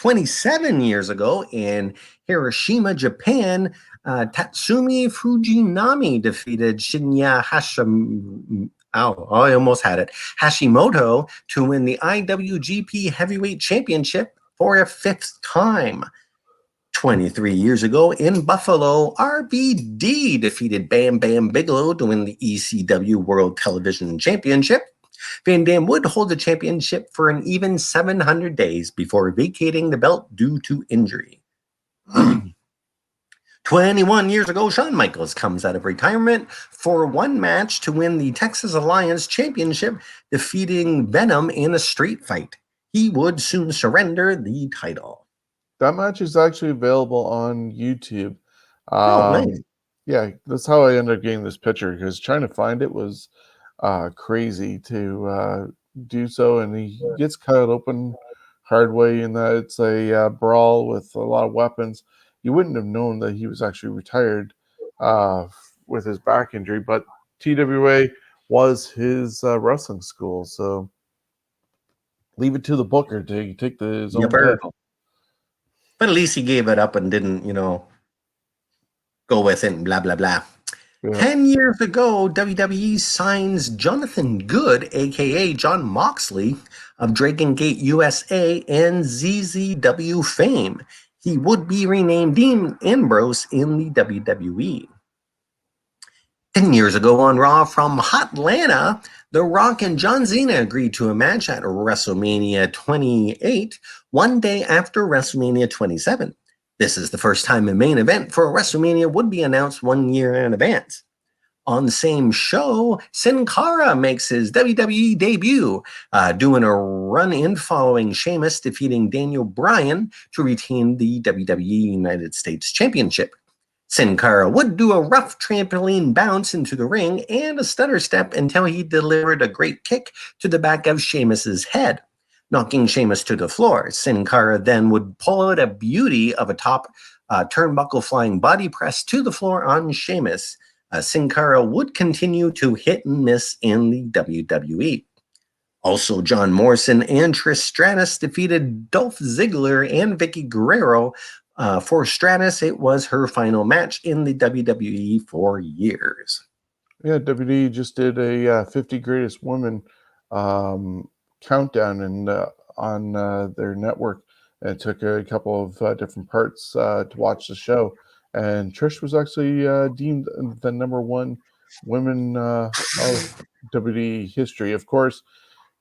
27 years ago in Hiroshima, Japan, Tatsumi Fujinami defeated Shinya I almost had it. Hashimoto to win the IWGP Heavyweight Championship for a fifth time. 23 years ago in Buffalo, RVD defeated Bam Bam Bigelow to win the ECW World Television Championship. Van Dam would hold the championship for an even 700 days before vacating the belt due to injury. 21 years ago, Shawn Michaels comes out of retirement for one match to win the Texas Alliance Championship, defeating Venom in a street fight. He would soon surrender the title. That match is actually available on YouTube. Oh, nice. Yeah, that's how I ended up getting this picture, because trying to find it was crazy to do so. And he gets cut open hard way in that it's a brawl with a lot of weapons. You wouldn't have known that he was actually retired with his back injury, but TWA was his wrestling school. So leave it to the booker to take his own Yupper. title. But at least he gave it up and didn't, go with it and blah, blah, blah. Yeah. 10 years ago, WWE signs Jonathan Good, a.k.a. John Moxley, of Dragon Gate USA and ZZW fame. He would be renamed Dean Ambrose in the WWE. 10 years ago on Raw from Hotlanta, The Rock and John Cena agreed to a match at WrestleMania 28, one day after WrestleMania 27. This is the first time a main event for WrestleMania would be announced 1 year in advance. On the same show, Sin Cara makes his WWE debut, doing a run-in following Sheamus defeating Daniel Bryan to retain the WWE United States Championship. Sin Cara would do a rough trampoline bounce into the ring and a stutter step until he delivered a great kick to the back of Sheamus's head, knocking Sheamus to the floor. Sin Cara then would pull out a beauty of a top turnbuckle flying body press to the floor on Sheamus. Sin Cara would continue to hit and miss in the WWE. Also, John Morrison and Trish Stratus defeated Dolph Ziggler and Vicky Guerrero. For Stratus, it was her final match in the WWE for years. Yeah, WWE just did a 50 Greatest Women countdown on their network, and it took a couple of different parts to watch the show. And Trish was actually deemed the number one women of WWE history. Of course,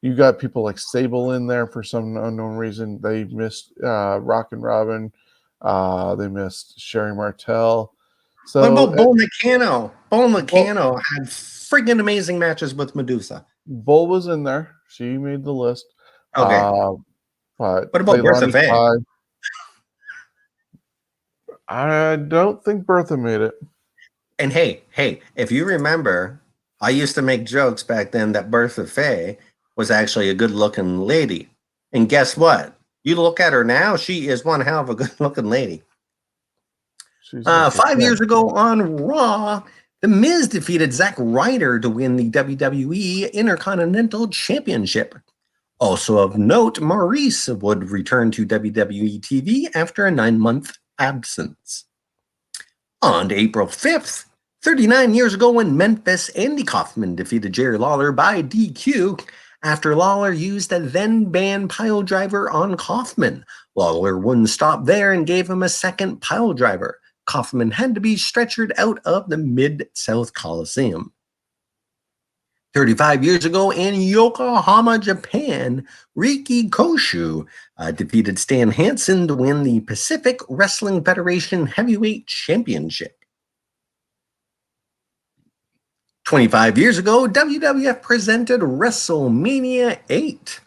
you got people like Sable in there for some unknown reason. They missed Rockin' Robin. They missed Sherry Martel. So what about Bull Nakano? Bull Bull, Nakano had freaking amazing matches with Medusa. Bull was in there. She made the list. Okay. But What about Bertha Leilani Faye? Kai, I don't think Bertha made it. And hey, if you remember, I used to make jokes back then that Bertha Faye was actually a good-looking lady. And guess what? You look at her now, she is one hell of a good-looking lady. 5 years ago on Raw, The Miz defeated Zack Ryder to win the WWE Intercontinental Championship. Also of note, Maurice would return to WWE TV after a 9-month absence. On April 5th, 39 years ago in Memphis, Andy Kaufman defeated Jerry Lawler by DQ after Lawler used a then-banned piledriver on Kaufman. Lawler wouldn't stop there and gave him a second piledriver. Kaufman had to be stretchered out of the Mid-South Coliseum. 35 years ago in Yokohama, Japan, Riki Koshu defeated Stan Hansen to win the Pacific Wrestling Federation Heavyweight Championship. 25 years ago, WWF presented WrestleMania 8,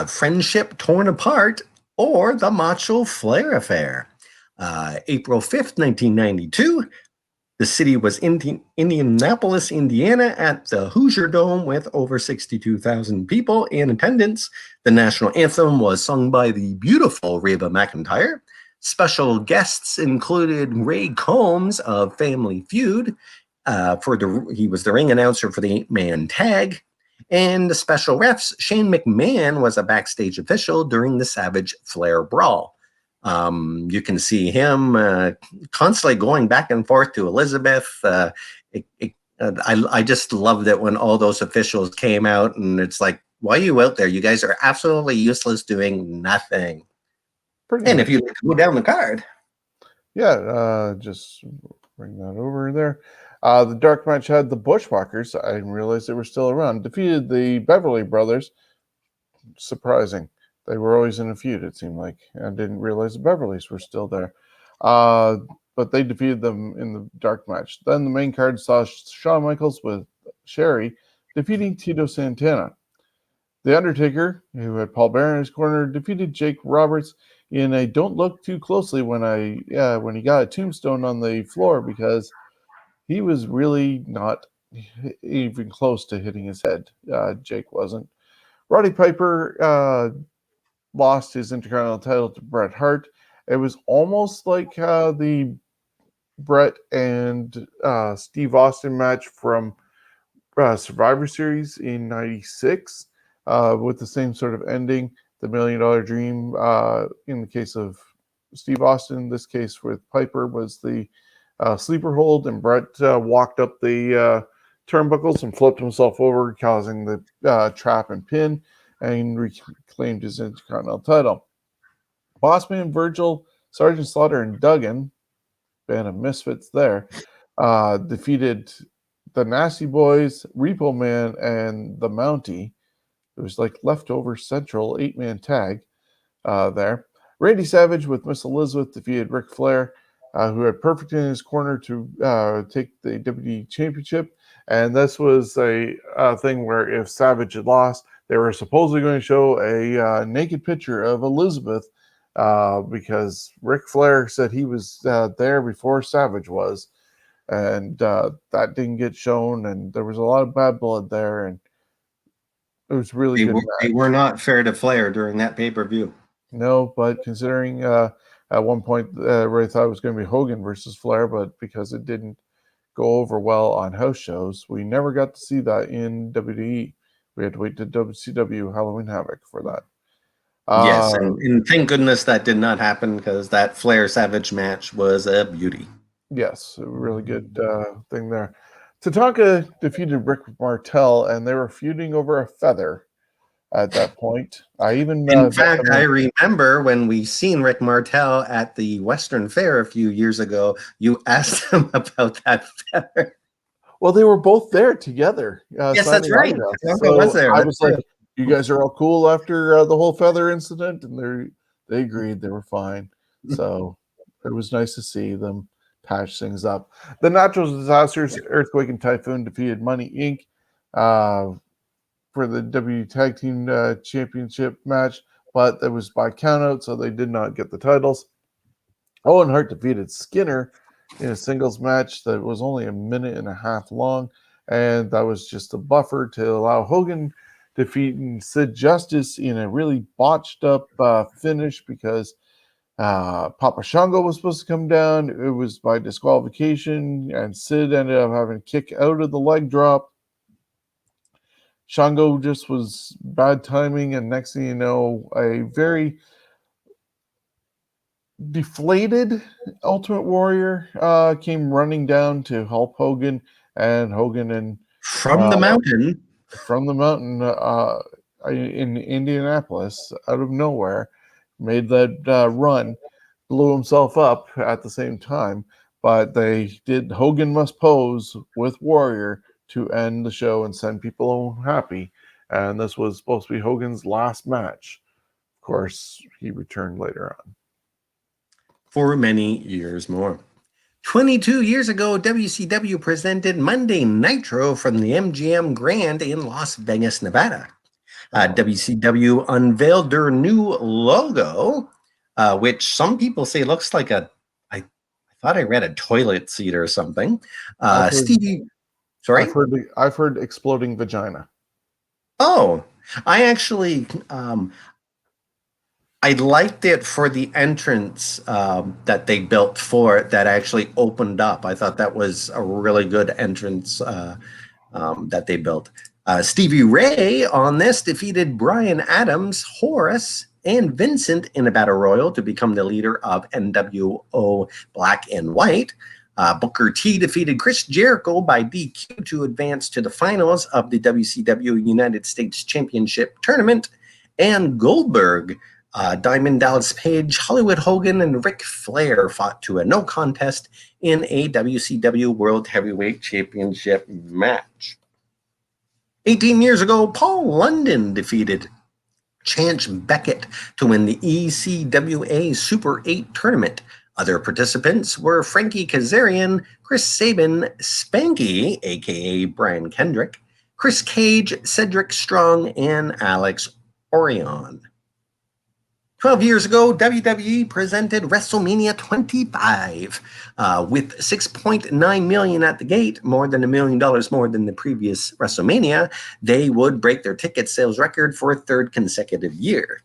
Friendship Torn Apart, or the Macho Flair Affair. April 5th, 1992, the city was Indianapolis, Indiana, at the Hoosier Dome with over 62,000 people in attendance. The national anthem was sung by the beautiful Reba McEntire. Special guests included Ray Combs of Family Feud. He was the ring announcer for the 8-man tag. And the special refs, Shane McMahon was a backstage official during the Savage Flair brawl. You can see him constantly going back and forth to Elizabeth. I just loved it when all those officials came out, and it's like, why are you out there? You guys are absolutely useless doing nothing. Pretty And much. if you go down the card. Yeah, just bring that over there. The dark match had the Bushwhackers. I didn't realize they were still around. Defeated the Beverly Brothers. Surprising. They were always in a feud, it seemed like. I didn't realize the Beverlys were still there. But they defeated them in the dark match. Then the main card saw Shawn Michaels with Sherry defeating Tito Santana. The Undertaker, who had Paul Bearer in his corner, defeated Jake Roberts in a don't look too closely when he got a tombstone on the floor, because he was really not even close to hitting his head. Jake wasn't. Roddy Piper lost his Intercontinental title to Bret Hart. It was almost like the Bret and Steve Austin match from Survivor Series in '96, with the same sort of ending. The $1 Million Dream, in the case of Steve Austin, in this case with Piper, was the sleeper hold, and Bret walked up the turnbuckles and flipped himself over, causing the trap and pin, and reclaimed his Intercontinental title. Bossman, Virgil, Sergeant Slaughter, and Duggan, band of misfits there, defeated the Nasty Boys, Repo Man, and the Mountie. It was like leftover Central 8-man tag there. Randy Savage with Miss Elizabeth defeated Ric Flair, who had Perfect in his corner to take the WWE Championship. And this was a thing where if Savage had lost, they were supposedly going to show a naked picture of Elizabeth, because Ric Flair said he was there before Savage was. And that didn't get shown, and there was a lot of bad blood there, and it was really good. They were not fair to Flair during that pay-per-view. No, but considering at one point Ray thought it was going to be Hogan versus Flair, but because it didn't go over well on house shows, we never got to see that in WWE. We had to wait to WCW Halloween Havoc for that. Yes, and thank goodness that did not happen, because that Flair Savage match was a beauty. Yes, a really good thing there. Tatanka defeated Rick Martel, and they were feuding over a feather at that point. In fact, I remember when we seen Rick Martel at the Western Fair a few years ago, you asked him about that feather. Well, they were both there together. Yes, that's right. So was there. I was like, you guys are all cool after the whole feather incident? And they agreed they were fine. So it was nice to see them patch things up. The Natural Disasters, Earthquake and Typhoon, defeated Money Inc. For the W Tag Team Championship match, but it was by countout, so they did not get the titles. Owen Hart defeated Skinner in a singles match that was only a minute and a half long, and that was just a buffer to allow Hogan defeating Sid Justice in a really botched up finish, because Papa Shango was supposed to come down. It was by disqualification, and Sid ended up having to kick out of the leg drop. Shango just was bad timing, and next thing you know, a very deflated Ultimate Warrior came running down to help Hogan, and Hogan and from the mountain in Indianapolis, out of nowhere, made that run, blew himself up at the same time. But they did Hogan Must Pose with Warrior to end the show and send people home happy. And this was supposed to be Hogan's last match. Of course, he returned later on. For many years more. 22 years ago, WCW presented Monday Nitro from the MGM Grand in Las Vegas, Nevada. WCW unveiled their new logo, which some people say looks like I thought I read a toilet seat or something. Sorry? I've heard exploding vagina. Oh, I actually I liked it for the entrance that they built for it that actually opened up. I thought that was a really good entrance that they built. Stevie Ray on this defeated Brian Adams, Horace, and Vincent in a battle royal to become the leader of NWO Black and White. Booker T defeated Chris Jericho by DQ to advance to the finals of the WCW United States Championship Tournament. And Goldberg, Diamond Dallas Page, Hollywood Hogan, and Ric Flair fought to a no contest in a WCW World Heavyweight Championship match. 18 years ago, Paul London defeated Chance Beckett to win the ECWA Super 8 tournament. Other participants were Frankie Kazarian, Chris Sabin, Spanky, aka Brian Kendrick, Chris Cage, Cedric Strong, and Alex Orion. 12 years ago, WWE presented WrestleMania 25 with $6.9 million at the gate, more than $1 million more than the previous WrestleMania. They would break their ticket sales record for a third consecutive year.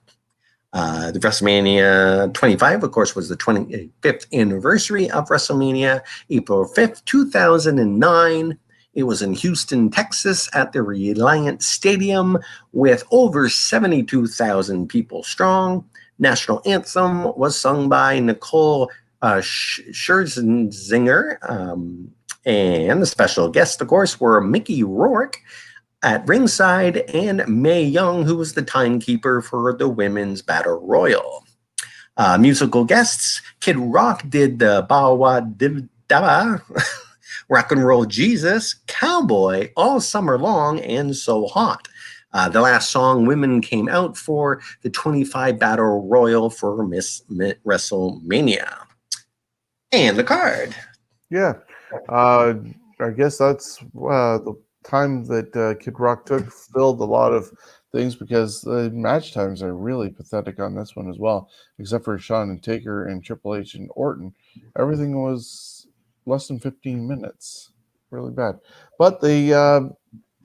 The WrestleMania 25, of course, was the 25th anniversary of WrestleMania, April 5th, 2009. It was in Houston, Texas at the Reliant Stadium with over 72,000 people strong. National anthem was sung by Nicole Scherzinger, and the special guests, of course, were Mickey Rourke at ringside and Mae Young, who was the timekeeper for the Women's Battle Royal. Musical guests, Kid Rock did the Bawa Dibdaba, Rock and Roll Jesus, Cowboy, All Summer Long, and So Hot. The last song women came out for the 25 Battle Royal for Miss WrestleMania. And the card. Yeah. I guess that's the time that Kid Rock took filled a lot of things because the match times are really pathetic on this one as well, except for Shawn and Taker and Triple H and Orton. Everything was less than 15 minutes. Really bad. But the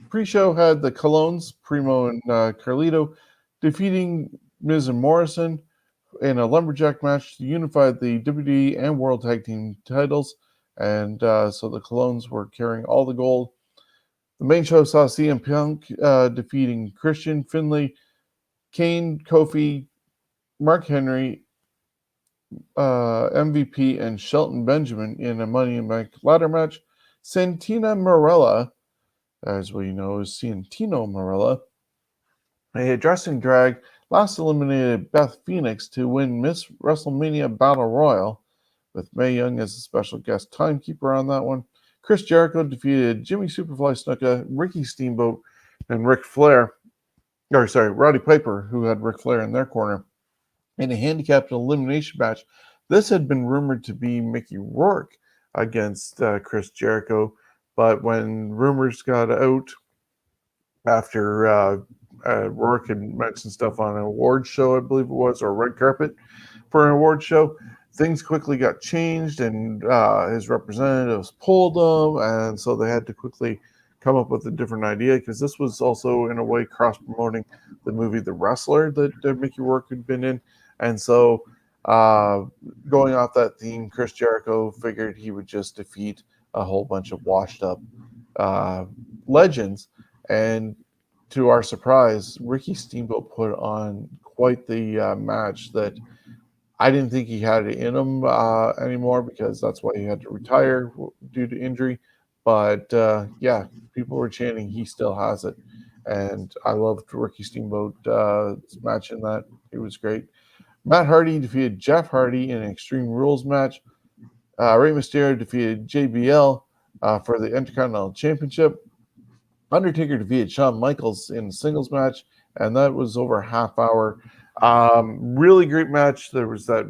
pre-show had the Colognes, Primo and Carlito, defeating Miz and Morrison in a lumberjack match to unify the WWE and World Tag Team titles. And so the Colognes were carrying all the gold. The main show saw CM Punk defeating Christian, Finlay, Kane, Kofi, Mark Henry, MVP, and Shelton Benjamin in a Money in the Bank ladder match. Santina Marella, as we know as Santino Marella, a dressing drag, last eliminated Beth Phoenix to win Miss WrestleMania Battle Royal, with Mae Young as a special guest timekeeper on that one. Chris Jericho defeated Jimmy Superfly Snuka, Ricky Steamboat, and Ric Flair. Roddy Piper, who had Ric Flair in their corner, in a handicapped elimination match. This had been rumored to be Mickey Rourke against Chris Jericho, but when rumors got out after Rourke had mentioned stuff on an award show, I believe it was, or red carpet for an award show, things quickly got changed, and his representatives pulled them, and so they had to quickly come up with a different idea, because this was also, in a way, cross-promoting the movie The Wrestler that Mickey Rourke had been in. And so going off that theme, Chris Jericho figured he would just defeat a whole bunch of washed-up legends. And to our surprise, Ricky Steamboat put on quite the match that I didn't think he had it in him anymore, because that's why he had to retire due to injury. But yeah, people were chanting he still has it. And I loved Ricky Steamboat's match in that. It was great. Matt Hardy defeated Jeff Hardy in an Extreme Rules match. Rey Mysterio defeated JBL for the Intercontinental Championship. Undertaker defeated Shawn Michaels in a singles match, and that was over a half hour. Really great match. There was that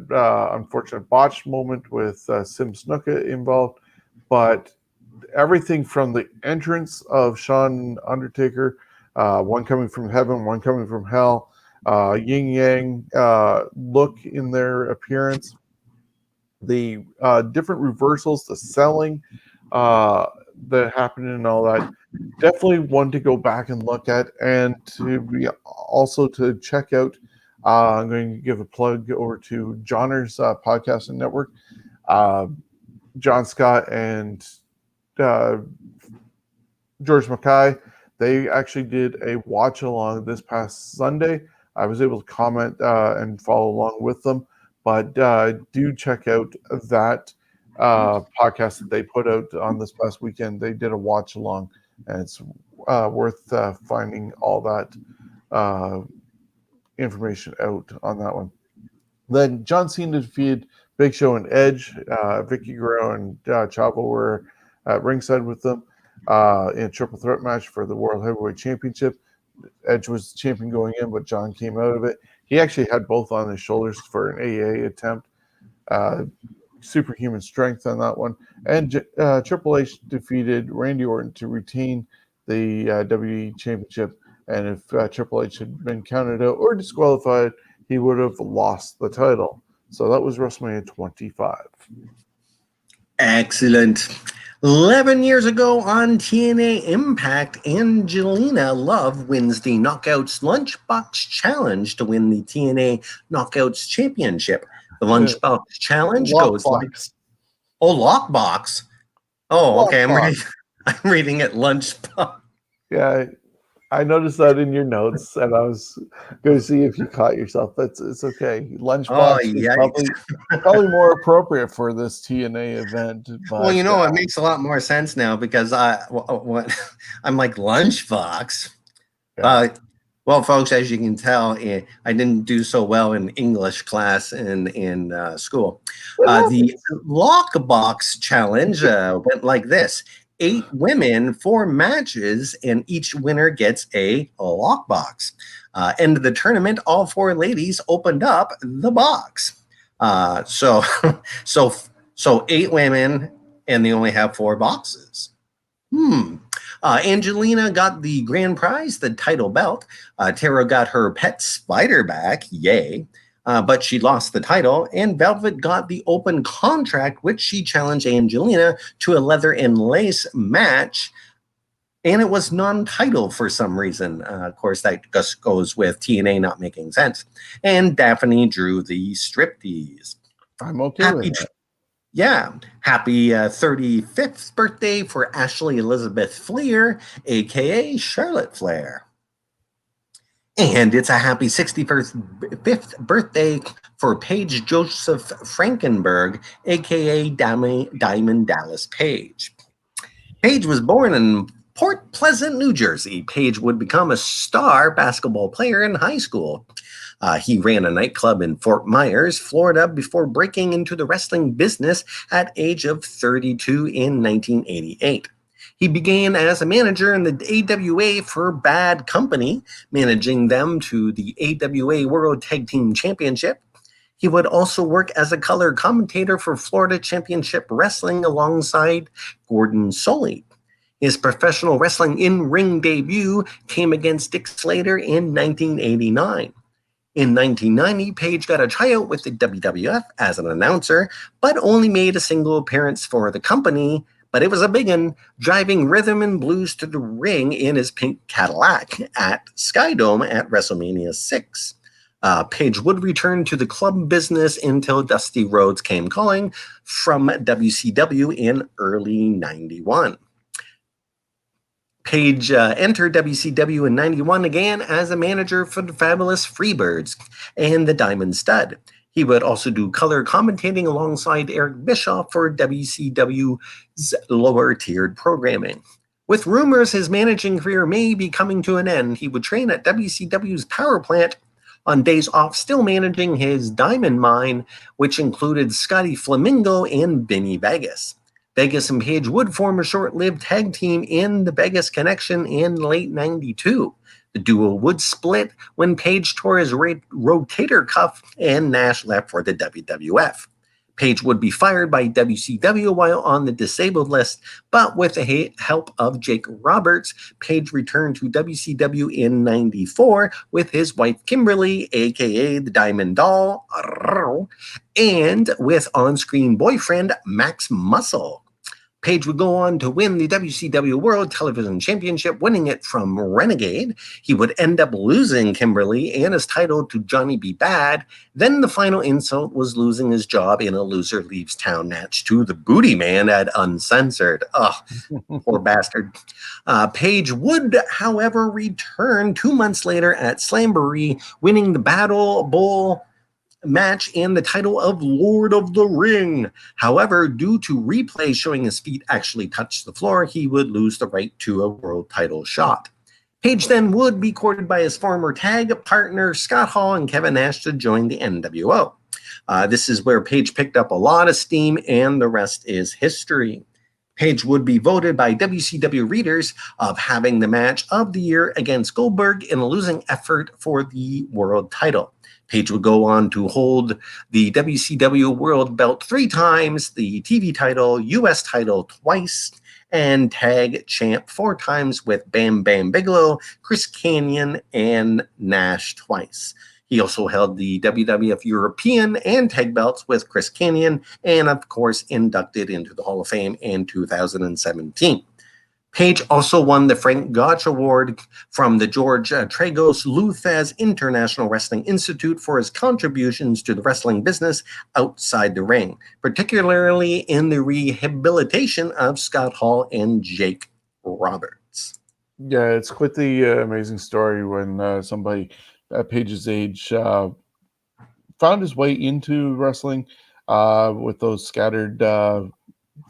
unfortunate botch moment with Sim Snuka involved, but everything from the entrance of Shawn Undertaker, one coming from heaven, one coming from hell, yin yang look in their appearance, the different reversals, the selling that happened, and all that. Definitely one to go back and look at, and to be also to check out. I'm going to give a plug over to Johnner's podcast and network. John Scott and George Mackay, They actually did a watch along this past Sunday. I was able to comment and follow along with them, but do check out that podcast that they put out on this past weekend. They did a watch along, and it's worth finding all that information out on that one. Then John Cena defeated Big Show and Edge. Vicky Guerrero and Chavo were at ringside with them in a triple threat match for the World Heavyweight Championship. Edge was champion going in, but John came out of it. He actually had both on his shoulders for an AA attempt. Superhuman strength on that one. And Triple H defeated Randy Orton to retain the WWE Championship. And if Triple H had been counted out or disqualified, he would have lost the title. So that was WrestleMania 25. Excellent. 11 years ago on TNA Impact, Angelina Love wins the Knockouts Lunchbox Challenge to win the TNA Knockouts Championship. The Lunchbox Challenge goes like... Oh, Lockbox. Oh, okay. I'm reading it Lunchbox. Yeah, I noticed that in your notes, and I was going to see if you caught yourself. It's okay. Lunchbox is probably more appropriate for this TNA event. But, well, it makes a lot more sense now because I'm like Lunchbox. Yeah. Well, folks, as you can tell, I didn't do so well in English class in school. The Lockbox Challenge went like this. 8 women, 4 matches, and each winner gets a lockbox. End of the tournament, all 4 ladies opened up the box. So 8 women, and they only have 4 boxes. Angelina got the grand prize, the title belt. Tara got her pet spider back, yay. But she lost the title, and Velvet got the open contract, which she challenged Angelina to a leather and lace match, and it was non-title for some reason. Of course, that just goes with TNA not making sense. And Daphne drew the striptease. I'm okay with that. Yeah. Happy 35th birthday for Ashley Elizabeth Fleer, a.k.a. Charlotte Flair. And it's a happy 65th birthday for Paige Joseph Frankenberg, a.k.a. Diamond Dallas Page. Page was born in Port Pleasant, New Jersey. Page would become a star basketball player in high school. He ran a nightclub in Fort Myers, Florida, before breaking into the wrestling business at age of 32 in 1988. He began as a manager in the AWA for Bad Company, managing them to the AWA World Tag Team Championship. He would also work as a color commentator for Florida Championship Wrestling alongside Gordon Solie. His professional wrestling in-ring debut came against Dick Slater in 1989. In 1990, Page got a tryout with the WWF as an announcer, but only made a single appearance for the company. But it was a big one, driving rhythm and blues to the ring in his pink Cadillac at Skydome at WrestleMania 6. Page would return to the club business until Dusty Rhodes came calling from WCW in early 91. Page entered WCW in 91 again as a manager for the Fabulous Freebirds and the Diamond Stud. He would also do color commentating alongside Eric Bischoff for WCW's lower-tiered programming. With rumors his managing career may be coming to an end, he would train at WCW's power plant on days off, still managing his diamond mine, which included Scotty Flamingo and Vinny Vegas. Vegas and Page would form a short-lived tag team in the Vegas Connection in late 92. The duo would split when Page tore his rotator cuff and Nash left for the WWF. Page would be fired by WCW while on the disabled list, but with the help of Jake Roberts, Page returned to WCW in 94 with his wife Kimberly, aka the Diamond Doll, and with on-screen boyfriend Max Muscle. Page would go on to win the WCW World Television Championship, winning it from Renegade. He would end up losing Kimberly and his title to Johnny B. Bad. Then the final insult was losing his job in a loser leaves town match to the Booty Man at Uncensored. Ugh, poor bastard. Page would, however, return 2 months later at Slamboree, winning the Battle Bowl match and the title of Lord of the Ring. However, due to replays showing his feet actually touch the floor, he would lose the right to a world title shot. Page then would be courted by his former tag partner Scott Hall and Kevin Nash to join the NWO. This is where Page picked up a lot of steam, and the rest is history. Page would be voted by WCW readers of having the match of the year against Goldberg in a losing effort for the world title. Page would go on to hold the WCW World Belt 3 times, the TV title, US title twice, and tag champ 4 times with Bam Bam Bigelow, Chris Kanyon, and Nash twice. He also held the WWF European and tag belts with Chris Kanyon, and of course inducted into the Hall of Fame in 2017. Page also won the Frank Gotch Award from the George Tragos Luthez International Wrestling Institute for his contributions to the wrestling business outside the ring, particularly in the rehabilitation of Scott Hall and Jake Roberts. Yeah, it's quite the amazing story when somebody at Page's age found his way into wrestling with those scattered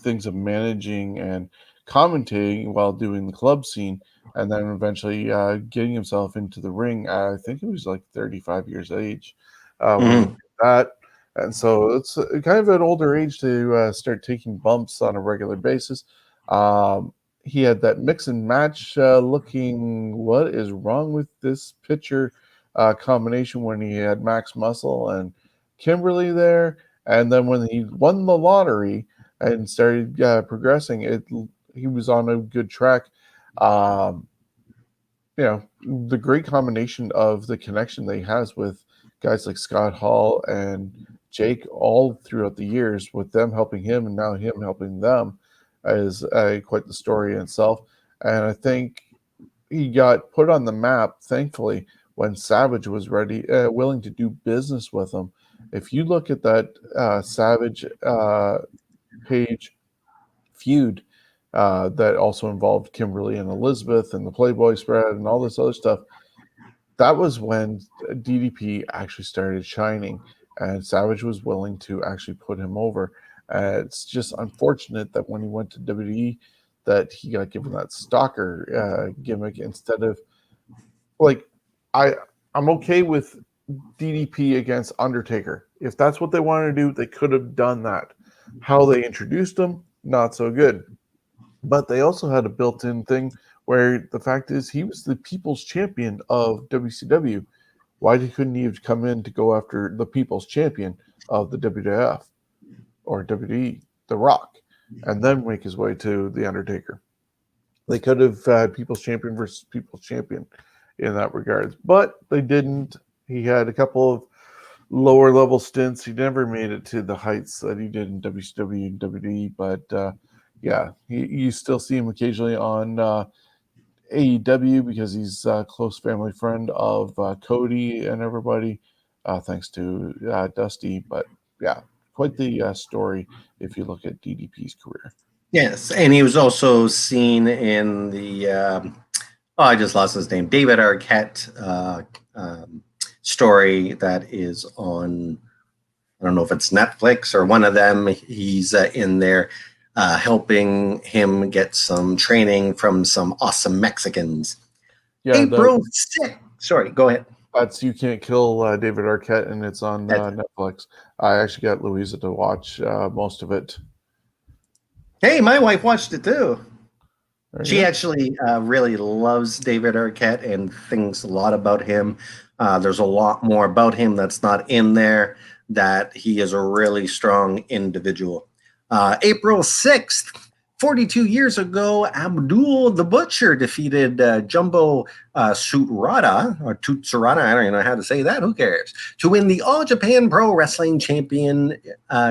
things of managing and commentating while doing the club scene, and then eventually getting himself into the ring. I think it was like 35 years of age when he did that. And so it's kind of an older age to start taking bumps on a regular basis. He had that mix and match looking, what is wrong with this pitcher combination when he had Max Muscle and Kimberly there. And then when he won the lottery and started progressing, he was on a good track. The great combination of the connection that he has with guys like Scott Hall and Jake all throughout the years, with them helping him and now him helping them, is quite the story in itself. And I think he got put on the map, thankfully, when Savage was ready, willing to do business with him. If you look at that Savage Page feud that also involved Kimberly and Elizabeth and the Playboy spread and all this other stuff, that was when DDP actually started shining, and Savage was willing to actually put him over. It's just unfortunate that when he went to WWE, that he got given that stalker gimmick instead of, like, I'm okay with DDP against Undertaker. If that's what they wanted to do, they could have done that. How they introduced him, not so good. But they also had a built-in thing where the fact is he was the people's champion of WCW. Why couldn't he have come in to go after the people's champion of the WWF or WWE, The Rock, and then make his way to The Undertaker? They could have had people's champion versus people's champion in that regards, but they didn't. He had a couple of lower level stints. He never made it to the heights that he did in WCW and WWE, but yeah, you still see him occasionally on AEW because he's a close family friend of Cody and everybody, thanks to Dusty. But yeah, quite the story if you look at DDP's career. Yes, and he was also seen in the I just lost his name, David Arquette story that is on, I don't know if it's Netflix or one of them. He's in there helping him get some training from some awesome Mexicans. Yeah, April 6th. Sorry, go ahead. That's You Can't Kill David Arquette, and it's on Netflix. I actually got Louisa to watch most of it. Hey, my wife watched it too. She go. actually really loves David Arquette and thinks a lot about him. There's a lot more about him that's not in there, that he is a really strong individual. April 6th, 42 years ago, Abdul the Butcher defeated Jumbo Tsutsurada, or Tutsurada, I don't even know how to say that, who cares, to win the All Japan Pro Wrestling Champion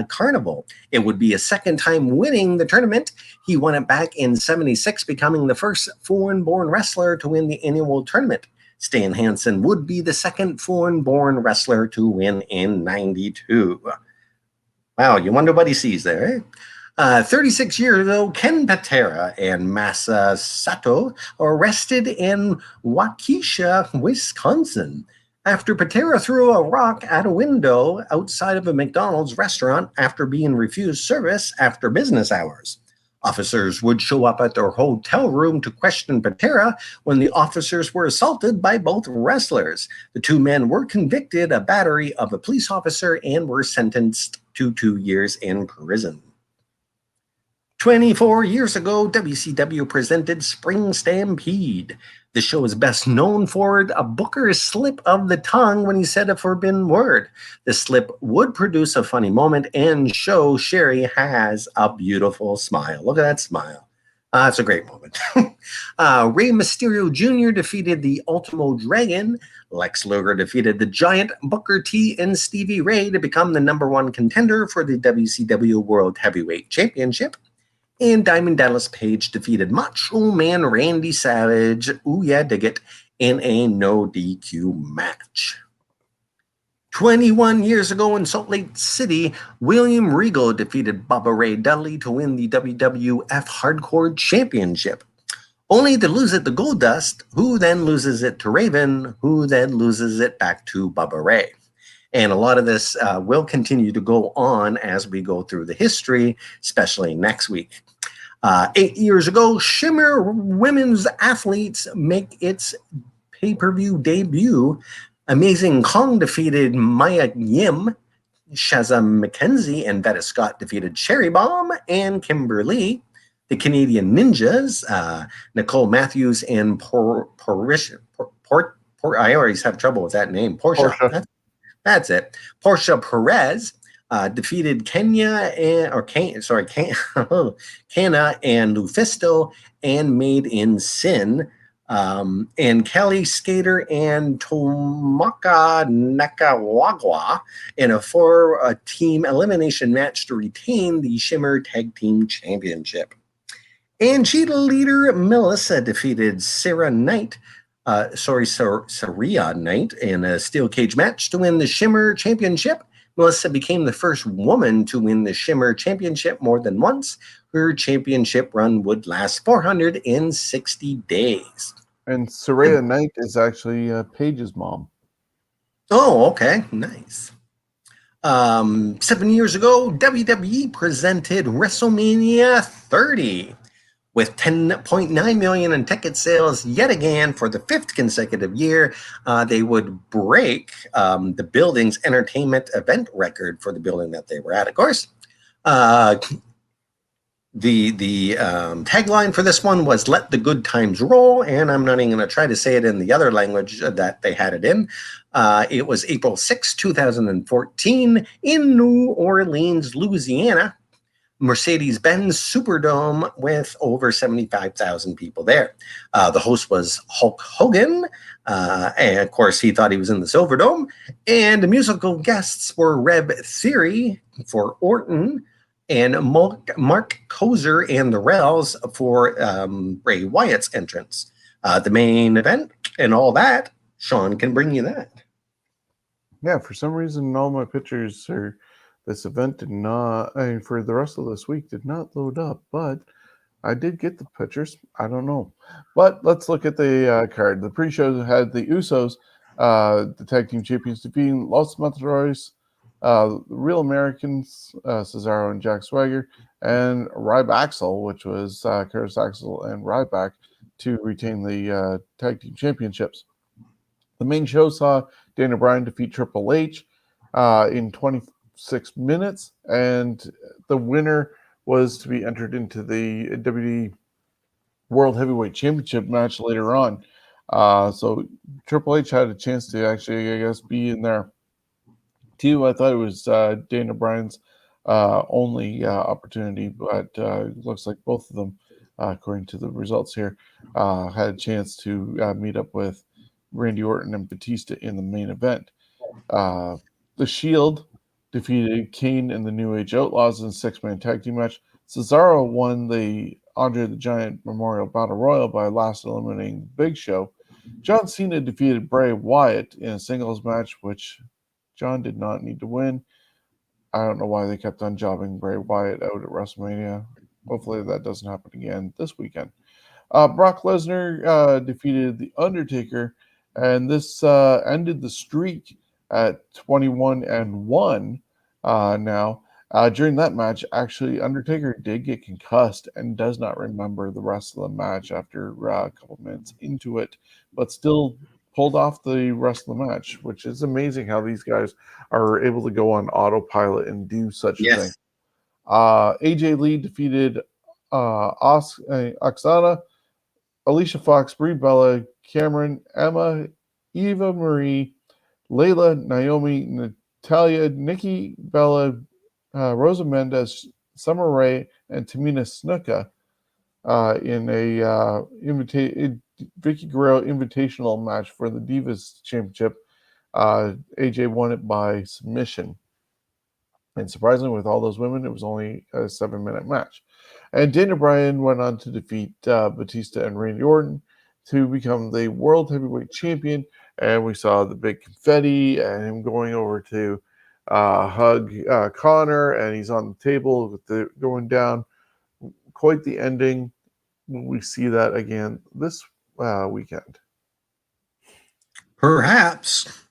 Carnival. It would be a second time winning the tournament. He won it back in 76, becoming the first foreign-born wrestler to win the annual tournament. Stan Hansen would be the second foreign-born wrestler to win in 92. Wow, you wonder what he sees there, eh? 36 years ago, Ken Patera and Masa Sato are arrested in Waukesha, Wisconsin, after Patera threw a rock at a window outside of a McDonald's restaurant after being refused service after business hours. Officers would show up at their hotel room to question Patera when the officers were assaulted by both wrestlers. The two men were convicted of battery of a police officer and were sentenced to 2 years in prison. 24 years ago, WCW presented Spring Stampede. The show is best known for a Booker's slip of the tongue when he said a forbidden word. The slip would produce a funny moment and show Sherry has a beautiful smile. Look at that smile. It's a great moment. Rey Mysterio Jr. defeated the Ultimo Dragon. Lex Luger defeated the Giant, Booker T, and Stevie Ray to become the #1 contender for the WCW World Heavyweight Championship. And Diamond Dallas Page defeated Macho Man Randy Savage, ooh yeah, dig it, in a no DQ match. 21 years ago in Salt Lake City, William Regal defeated Bubba Ray Dudley to win the WWF Hardcore Championship, only to lose it to Goldust, who then loses it to Raven, who then loses it back to Bubba Ray. And a lot of this will continue to go on as we go through the history, especially next week. 8 years ago, Shimmer Women's Athletes make its pay-per-view debut. Amazing Kong defeated Maya Yim. Shazam McKenzie and Vetta Scott defeated Cherry Bomb and Kimberly. The Canadian Ninjas, Nicole Matthews and I always have trouble with that name. Portia. That's it. Portia Perez defeated Kana and Lufisto and Made in Sin. And Kelly Skater and Tomaka Nakawagwa in a 4-team elimination match to retain the Shimmer Tag Team Championship. And Cheetah leader Melissa defeated Sarah Knight. Saria Knight in a steel cage match to win the Shimmer Championship. Melissa became the first woman to win the Shimmer Championship more than once. Her championship run would last 460 days. And Saraya Knight is actually Paige's mom. Oh, okay. Nice. 7 years ago, WWE presented WrestleMania 30. With 10.9 million in ticket sales yet again for the 5th consecutive year, they would break the building's entertainment event record for the building that they were at, of course. The tagline for this one was "Let the good times roll," and I'm not even going to try to say it in the other language that they had it in. It was April 6, 2014 in New Orleans, Louisiana. Mercedes-Benz Superdome with over 75,000 people there. The host was Hulk Hogan, and of course he thought he was in the Silverdome. And the musical guests were Reb Theory for Orton, and Mark Kozer and the Rels for Bray Wyatt's entrance. The main event and all that, Sean can bring you that. Yeah, for some reason all my pictures are... This event did not, for the rest of this week, did not load up, but I did get the pictures. I don't know. But let's look at the card. The pre-show had the Usos, the tag team champions, defeating Los Matadores, the Real Americans, Cesaro and Jack Swagger, and Ryback, which was Curtis Axel and Ryback, to retain the tag team championships. The main show saw Daniel Bryan defeat Triple H in 26 minutes, and the winner was to be entered into the WWE World Heavyweight Championship match later on. So Triple H had a chance to actually, I guess, be in there too. I thought it was Daniel Bryan's only opportunity, but it looks like both of them, according to the results here, had a chance to meet up with Randy Orton and Batista in the main event. The Shield defeated Kane and the New Age Outlaws in a six-man tag team match. Cesaro won the Andre the Giant Memorial Battle Royal by last eliminating the Big Show. John Cena defeated Bray Wyatt in a singles match, which John did not need to win. I don't know why they kept on jobbing Bray Wyatt out at WrestleMania. Hopefully that doesn't happen again this weekend. Brock Lesnar defeated The Undertaker, and this ended the streak at 21-1 now. During that match, actually, Undertaker did get concussed and does not remember the rest of the match after a couple minutes into it, but still pulled off the rest of the match, which is amazing how these guys are able to go on autopilot and do such a thing. Yes. AJ Lee defeated Oksana, Alicia Fox, Brie Bella, Cameron, Emma, Eva Marie, Layla, Naomi, Natalia, Nikki Bella, Rosa Mendez, Summer Rae, and Tamina Snuka in a Vicky Guerrero Invitational match for the Divas Championship. AJ won it by submission. And surprisingly, with all those women, it was only a 7-minute match. And Daniel Bryan went on to defeat Batista and Randy Orton to become the World Heavyweight Champion. And we saw the big confetti and him going over to hug Connor, and he's on the table with the going down. Quite the ending. We see that again this weekend. Perhaps.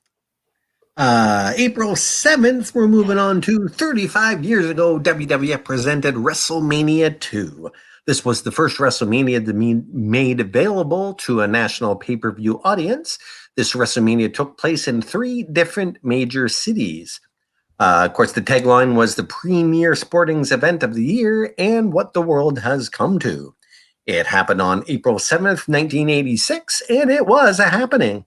April 7th, we're moving on to 35 years ago, WWF presented WrestleMania 2. This was the first WrestleMania to be made available to a national pay-per-view audience. This WrestleMania took place in 3 different major cities. Of course, the tagline was the premier sporting event of the year and what the world has come to. It happened on April 7th, 1986, and it was a happening.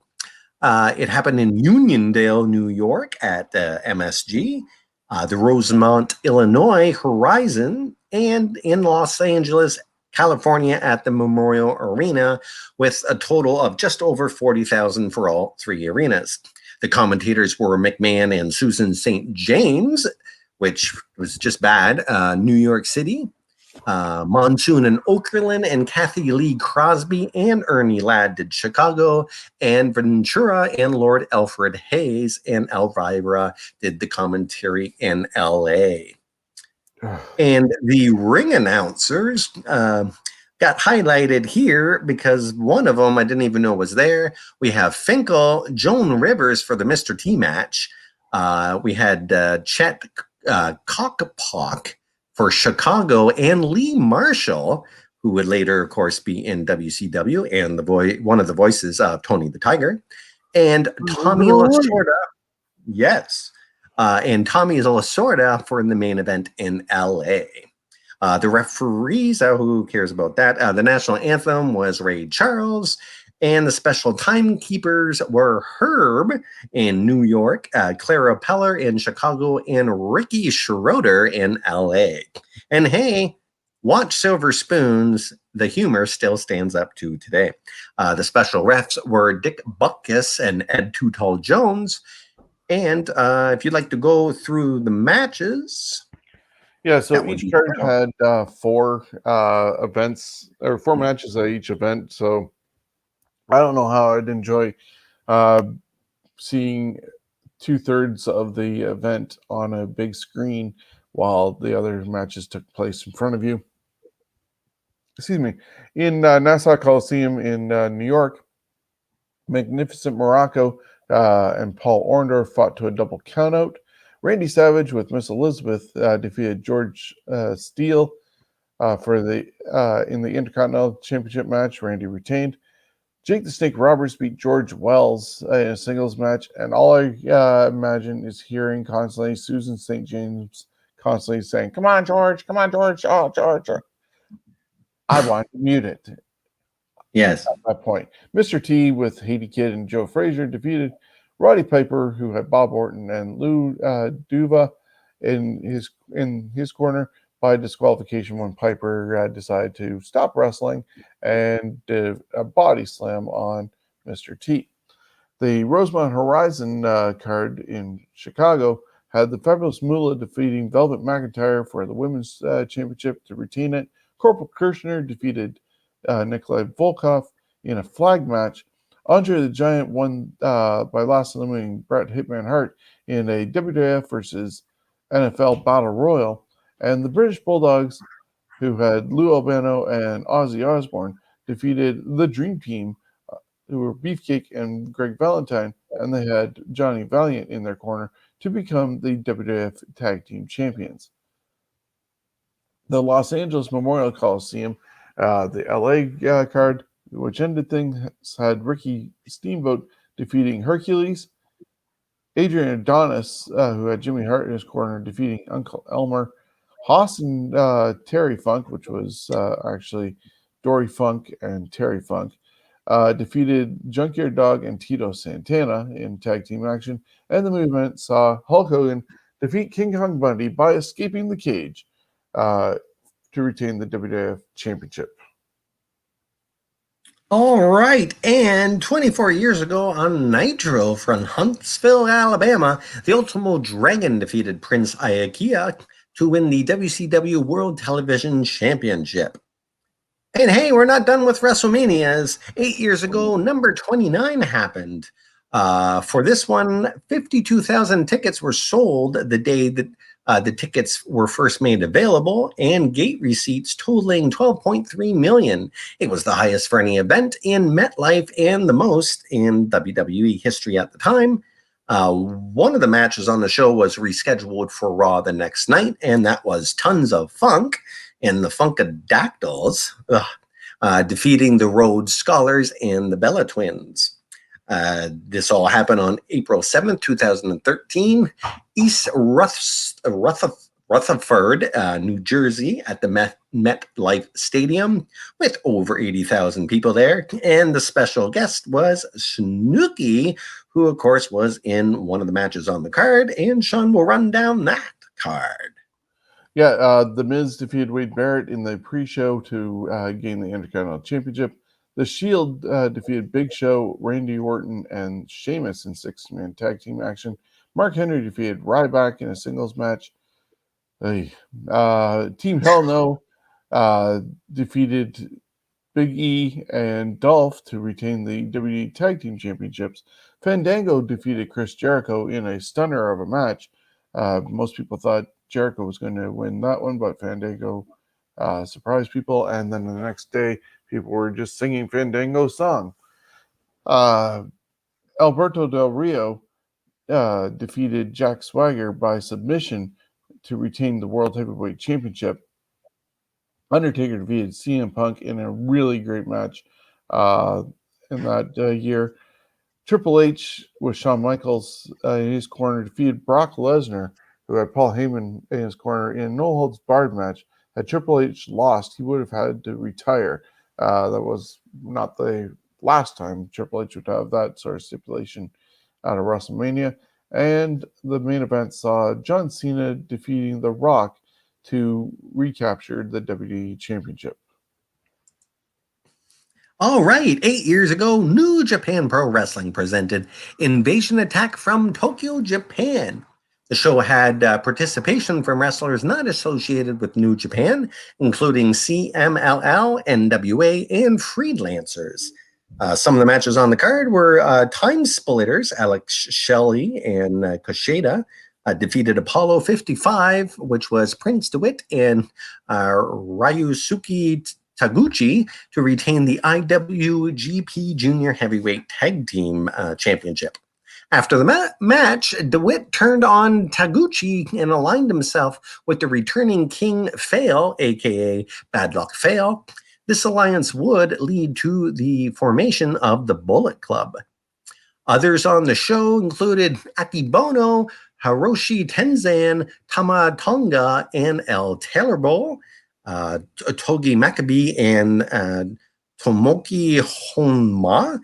It happened in Uniondale, New York at MSG, the Rosemont, Illinois Horizon, and in Los Angeles, California at the Memorial Arena, with a total of just over 40,000 for all 3 arenas. The commentators were McMahon and Susan St. James, which was just bad, New York City, Monsoon and Okerlund, and Kathy Lee Crosby and Ernie Ladd did Chicago, and Ventura and Lord Alfred Hayes and Elvira did the commentary in LA. And the ring announcers got highlighted here because one of them I didn't even know was there. We have Finkel, Joan Rivers for the Mr. T match. We had Chet Cockpock for Chicago, and Lee Marshall, who would later, of course, be in WCW and one of the voices of Tony the Tiger, and Tommy Lasorda. Yes. And Tommy Lasorda for the main event in LA. The referees, who cares about that? The national anthem was Ray Charles, and the special timekeepers were Herb in New York, Clara Peller in Chicago, and Ricky Schroeder in LA. And hey, watch Silver Spoons. The humor still stands up to today. The special refs were Dick Butkus and Ed Too Tall Jones. And if you'd like to go through the matches. Yeah, so each card had 4 events, or 4 matches at each event. So I don't know how I'd enjoy seeing 2/3 of the event on a big screen while the other matches took place in front of you. Excuse me. In Nassau Coliseum in New York, Magnificent Morocco and Paul Orndorff fought to a double countout. Randy Savage with Miss Elizabeth defeated George Steele for in the Intercontinental Championship match. Randy retained. Jake the Snake Roberts beat George Wells in a singles match, and all I imagine is hearing constantly Susan St. James constantly saying, "Come on, George! Come on, George! Oh, George!" I want to mute it. Yes. At that point, Mr. T with Haiti Kid and Joe Frazier defeated Roddy Piper, who had Bob Orton and Lou Duva in his corner by disqualification when Piper decided to stop wrestling and did a body slam on Mr. T. The Rosemont Horizon card in Chicago had the Fabulous Moolah defeating Velvet McIntyre for the women's championship to retain it. Corporal Kirshner defeated Nikolai Volkov in a flag match. Andre the Giant won by last eliminating Bret Hitman Hart in a WWF versus NFL Battle Royal. And the British Bulldogs, who had Lou Albano and Ozzy Osbourne, defeated the Dream Team, who were Beefcake and Greg Valentine, and they had Johnny Valiant in their corner to become the WWF Tag Team Champions. The Los Angeles Memorial Coliseum, the LA card, which ended things, had Ricky Steamboat defeating Hercules, Adrian Adonis, who had Jimmy Hart in his corner, defeating Uncle Elmer, Haas and Terry Funk, which was actually Dory Funk and Terry Funk, defeated Junkyard Dog and Tito Santana in tag team action, and the movement saw Hulk Hogan defeat King Kong Bundy by escaping the cage to retain the WWF Championship. All right, and 24 years ago on Nitro from Huntsville, Alabama, the Ultimo Dragon defeated Prince Iaukea to win the WCW World Television Championship. And hey, we're not done with WrestleManias. 8 years ago, number 29 happened. For this one, 52,000 tickets were sold the day that the tickets were first made available, and gate receipts totaling 12.3 million. It was the highest for any event in MetLife and the most in WWE history at the time. One of the matches on the show was rescheduled for Raw the next night, and that was Tons of Funk and the Funkadactyls defeating the Rhodes Scholars and the Bella Twins. This all happened on April 7th, 2013, East Rutherford, New Jersey, at the MetLife Stadium, with over 80,000 people there. And the special guest was Snooki, who, of course, was in one of the matches on the card, and Sean will run down that card. Yeah, The Miz defeated Wade Barrett in the pre-show to gain the Intercontinental Championship. The Shield defeated Big Show, Randy Orton, and Sheamus in six-man tag team action. Mark Henry defeated Ryback in a singles match. Team Hell No defeated Big E and Dolph to retain the WWE Tag Team Championships. Fandango defeated Chris Jericho in a stunner of a match. Most people thought Jericho was going to win that one, but Fandango surprised people. And then the next day, people were just singing Fandango's song. Alberto Del Rio defeated Jack Swagger by submission to retain the World Heavyweight Championship. Undertaker defeated CM Punk in a really great match in that year. Triple H with Shawn Michaels in his corner defeated Brock Lesnar, who had Paul Heyman in his corner in a no-holds-barred match. Had Triple H lost, he would have had to retire. That was not the last time Triple H would have that sort of stipulation out of WrestleMania. And the main event saw John Cena defeating The Rock to recapture the WWE Championship. All right, 8 years ago, New Japan Pro Wrestling presented Invasion Attack from Tokyo, Japan. The show had participation from wrestlers not associated with New Japan, including CMLL, NWA, and Freelancers. Some of the matches on the card were Time Splitters, Alex Shelley and Kushida, defeated Apollo 55, which was Prince DeWitt and Ryusuke Taguchi, to retain the IWGP Junior Heavyweight Tag Team Championship. After the match, DeWitt turned on Taguchi and aligned himself with the returning King Fail, aka Bad Luck Fail. This alliance would lead to the formation of the Bullet Club. Others on the show included Akibono, Hiroshi Tenzan, Tama Tonga, and El Terrible, Togi Maccabee, and Tomoki Honma.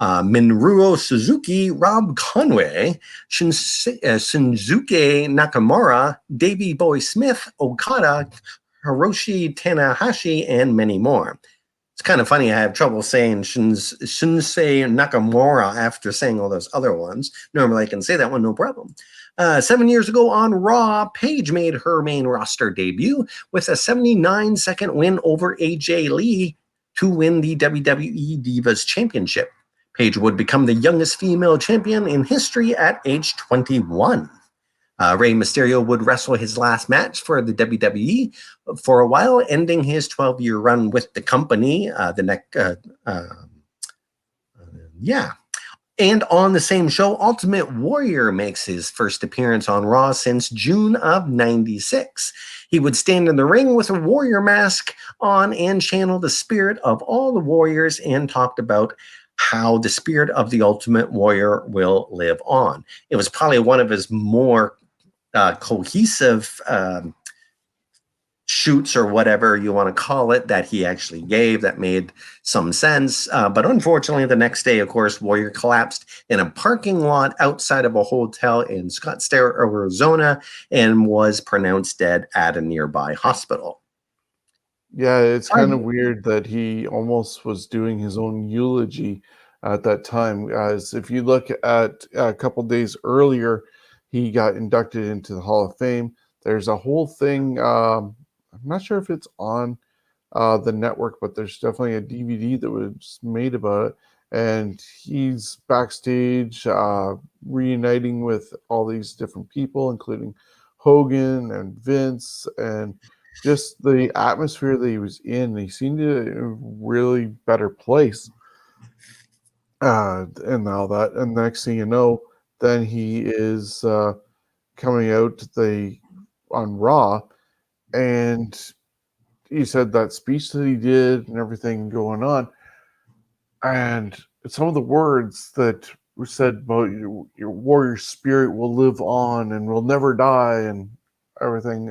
Minoru Suzuki, Rob Conway, Shinsuke Nakamura, Davey Boy Smith, Okada, Hiroshi Tanahashi, and many more. It's kind of funny. I have trouble saying Shinsei Nakamura after saying all those other ones. Normally I can say that one, no problem. 7 years ago on Raw, Paige made her main roster debut with a 79-second win over AJ Lee to win the WWE Divas Championship. Paige would become the youngest female champion in history at age 21. Rey Mysterio would wrestle his last match for the WWE for a while, ending his 12-year run with the company. And on the same show, Ultimate Warrior makes his first appearance on Raw since June of 96. He would stand in the ring with a warrior mask on and channel the spirit of all the warriors and talked about how the spirit of the Ultimate Warrior will live on. It was probably one of his more cohesive shoots or whatever you want to call it that he actually gave that made some sense. But unfortunately, the next day, of course, Warrior collapsed in a parking lot outside of a hotel in Scottsdale, Arizona, and was pronounced dead at a nearby hospital. Yeah, it's kind of weird that he almost was doing his own eulogy at that time. As if you look at a couple days earlier, he got inducted into the Hall of Fame. There's a whole thing. I'm not sure if it's on the network, but there's definitely a DVD that was made about it. And he's backstage reuniting with all these different people, including Hogan and Vince, and just the atmosphere that he was in. He seemed in a really better place, and all that. And the next thing you know, then he is coming out on Raw, and he said that speech that he did and everything going on, and some of the words that were said about your warrior spirit will live on and will never die and everything.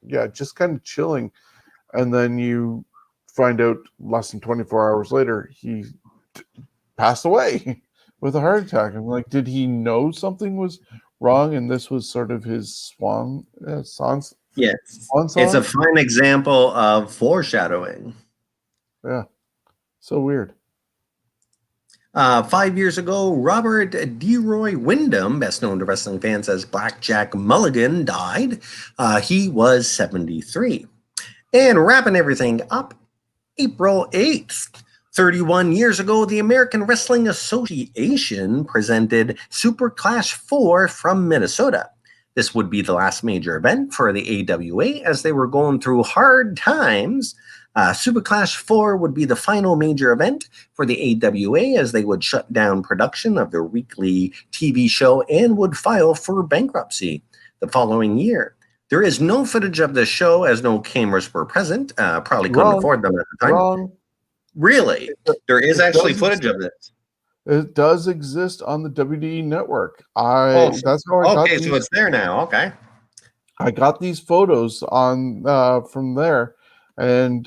Yeah, just kind of chilling. And then you find out less than 24 hours later he passed away with a heart attack. I'm like, did he know something was wrong and this was sort of his Yes, swan it's a song? fine example of foreshadowing. Yeah, so weird. 5 years ago, Robert DeRoy Wyndham, best known to wrestling fans as Blackjack Mulligan, died. He was 73. And wrapping everything up, April 8th. 31 years ago, the American Wrestling Association presented Super Clash 4 from Minnesota. This would be the last major event for the AWA as they were going through hard times. Super Clash 4 would be the final major event for the AWA as they would shut down production of their weekly TV show and would file for bankruptcy the following year. There is no footage of the show as no cameras were present. Probably couldn't Wrong. afford them at the time. Wrong. Really? There is actually footage of this. It does exist on the WDE network. Oh, That's how I got okay, these. so it's there now. Okay. I got these photos on from there, and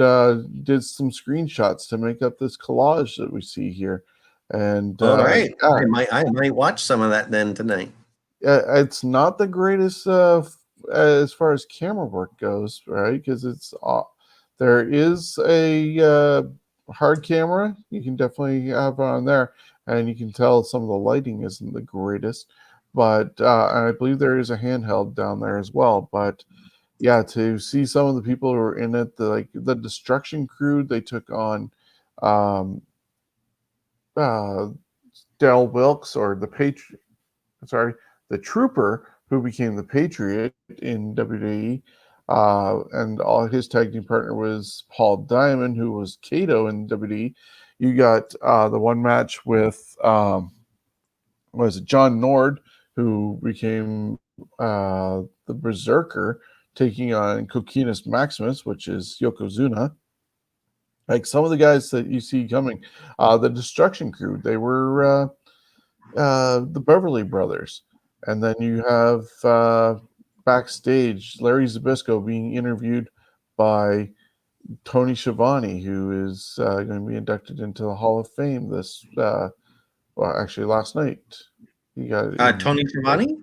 did some screenshots to make up this collage that we see here. And All right. yeah, I might watch some of that then tonight. it's not the greatest as far as camera work goes, right? Because there is a hard camera. You can definitely have it on there, and you can tell some of the lighting isn't the greatest. But I believe there is a handheld down there as well. But yeah, to see some of the people who were in it, the Destruction Crew, they took on um, uh, Del Wilkes or the Trooper, who became the Patriot in WWE, and all his tag team partner was Paul Diamond, who was Kato in WWE. You got the one match with was it John Nord, who became the Berserker, taking on Coquinus Maximus, which is Yokozuna. Like some of the guys that you see coming, the Destruction Crew, they were the Beverly Brothers. And then you have backstage Larry Zabisco being interviewed by Tony Schiavone, who is going to be inducted into the Hall of Fame this Well, actually, last night he got Tony Schiavone?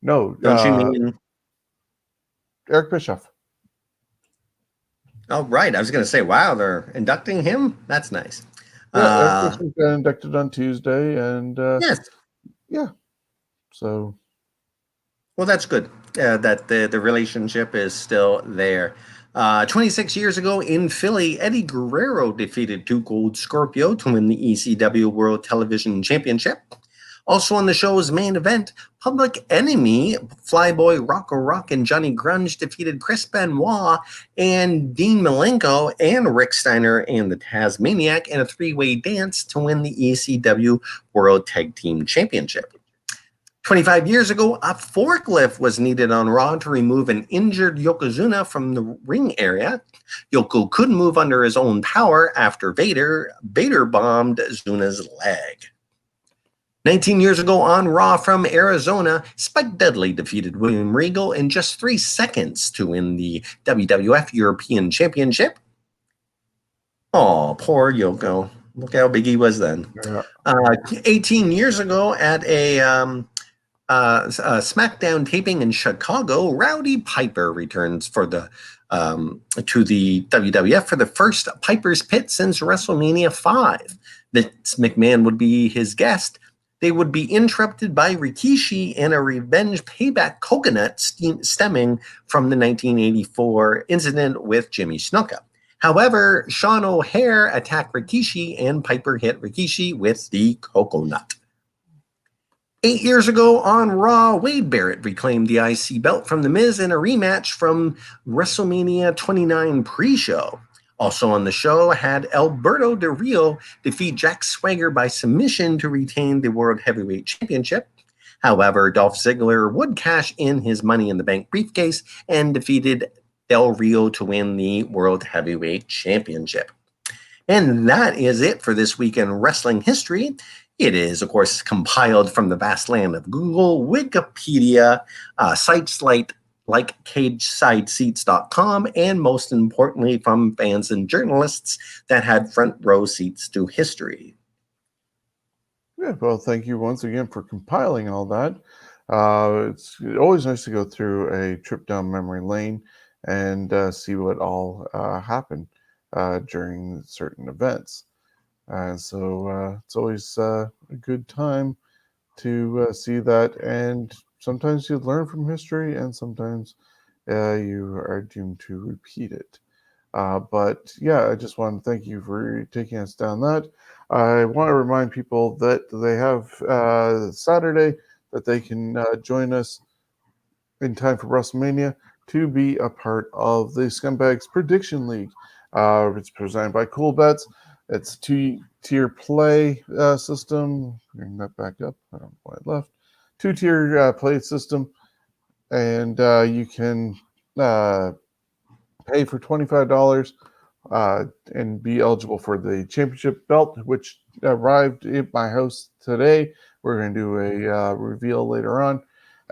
no, Don't you mean? Eric Bischoff. Oh, right. I was going to say, wow, they're inducting him. That's nice. Yeah, Eric Bischoff got inducted on Tuesday, and Yes. yeah, so Well, that's good that the relationship is still there. 26 years ago in Philly, Eddie Guerrero defeated Two Cold Scorpio to win the ECW World Television Championship. Also on the show's main event, Public Enemy, Flyboy Rocco Rock and Johnny Grunge defeated Chris Benoit and Dean Malenko and Rick Steiner and the Tasmaniac in a three-way dance to win the ECW World Tag Team Championship. 25 years ago, a forklift was needed on Raw to remove an injured Yokozuna from the ring area. Yoko couldn't move under his own power after Vader bombed Zuna's leg. 19 years ago on Raw from Arizona, Spike Dudley defeated William Regal in just 3 seconds to win the WWF European Championship. Oh, poor Yoko. Look how big he was then. yeah. 18 years ago at a SmackDown taping in Chicago, Rowdy Piper returns for the to the WWF for the first Piper's Pit since WrestleMania 5. Vince McMahon would be his guest. They would be interrupted by Rikishi and a revenge payback coconut stemming from the 1984 incident with Jimmy Snuka. However, Sean O'Hare attacked Rikishi and Piper hit Rikishi with the coconut. 8 years ago on Raw, Wade Barrett reclaimed the IC belt from The Miz in a rematch from WrestleMania 29 pre-show. Also on the show had Alberto Del Rio defeat Jack Swagger by submission to retain the World Heavyweight Championship. However, Dolph Ziggler would cash in his Money in the Bank briefcase and defeated Del Rio to win the World Heavyweight Championship. And that is it for this week in wrestling history. It is, of course, compiled from the vast land of Google, Wikipedia, sites like CageSideSeats.com, and most importantly, from fans and journalists that had front row seats to history. Yeah, well, thank you once again for compiling all that. It's always nice to go through a trip down memory lane and see what all happened during certain events. So it's always a good time to see that. And sometimes you learn from history, and sometimes you are doomed to repeat it. But yeah, I just want to thank you for taking us down that. I want to remind people that they have Saturday that they can join us in time for WrestleMania to be a part of the Scumbags Prediction League. It's presented by Cool Bets. It's a two-tier play system. Bring that back up. I don't know why it left. Two-tier play system, and you can pay for $25 and be eligible for the championship belt, which arrived at my house today. We're going to do a reveal later on.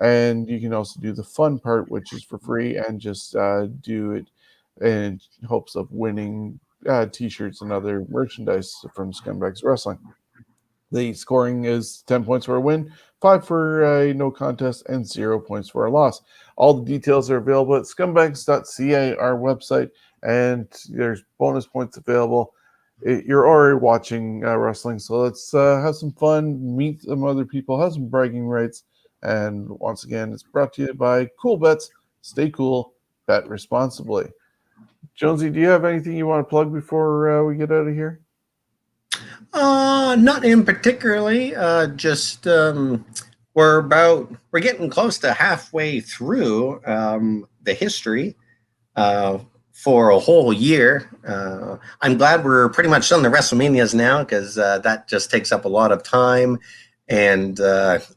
And you can also do the fun part, which is for free, and just do it in hopes of winning t-shirts and other merchandise from Scumbags Wrestling. The scoring is 10 points for a win, 5 for a no contest, and 0 points for a loss. All the details are available at scumbags.ca, our website, and there's bonus points available. You're already watching wrestling, so let's have some fun, meet some other people, have some bragging rights. And once again, it's brought to you by Cool Bets. Stay cool, bet responsibly. Jonesy, do you have anything you want to plug before we get out of here? Not in particularly. Just we're getting close to halfway through the history for a whole year. I'm glad we're pretty much done the WrestleManias now, because that just takes up a lot of time, and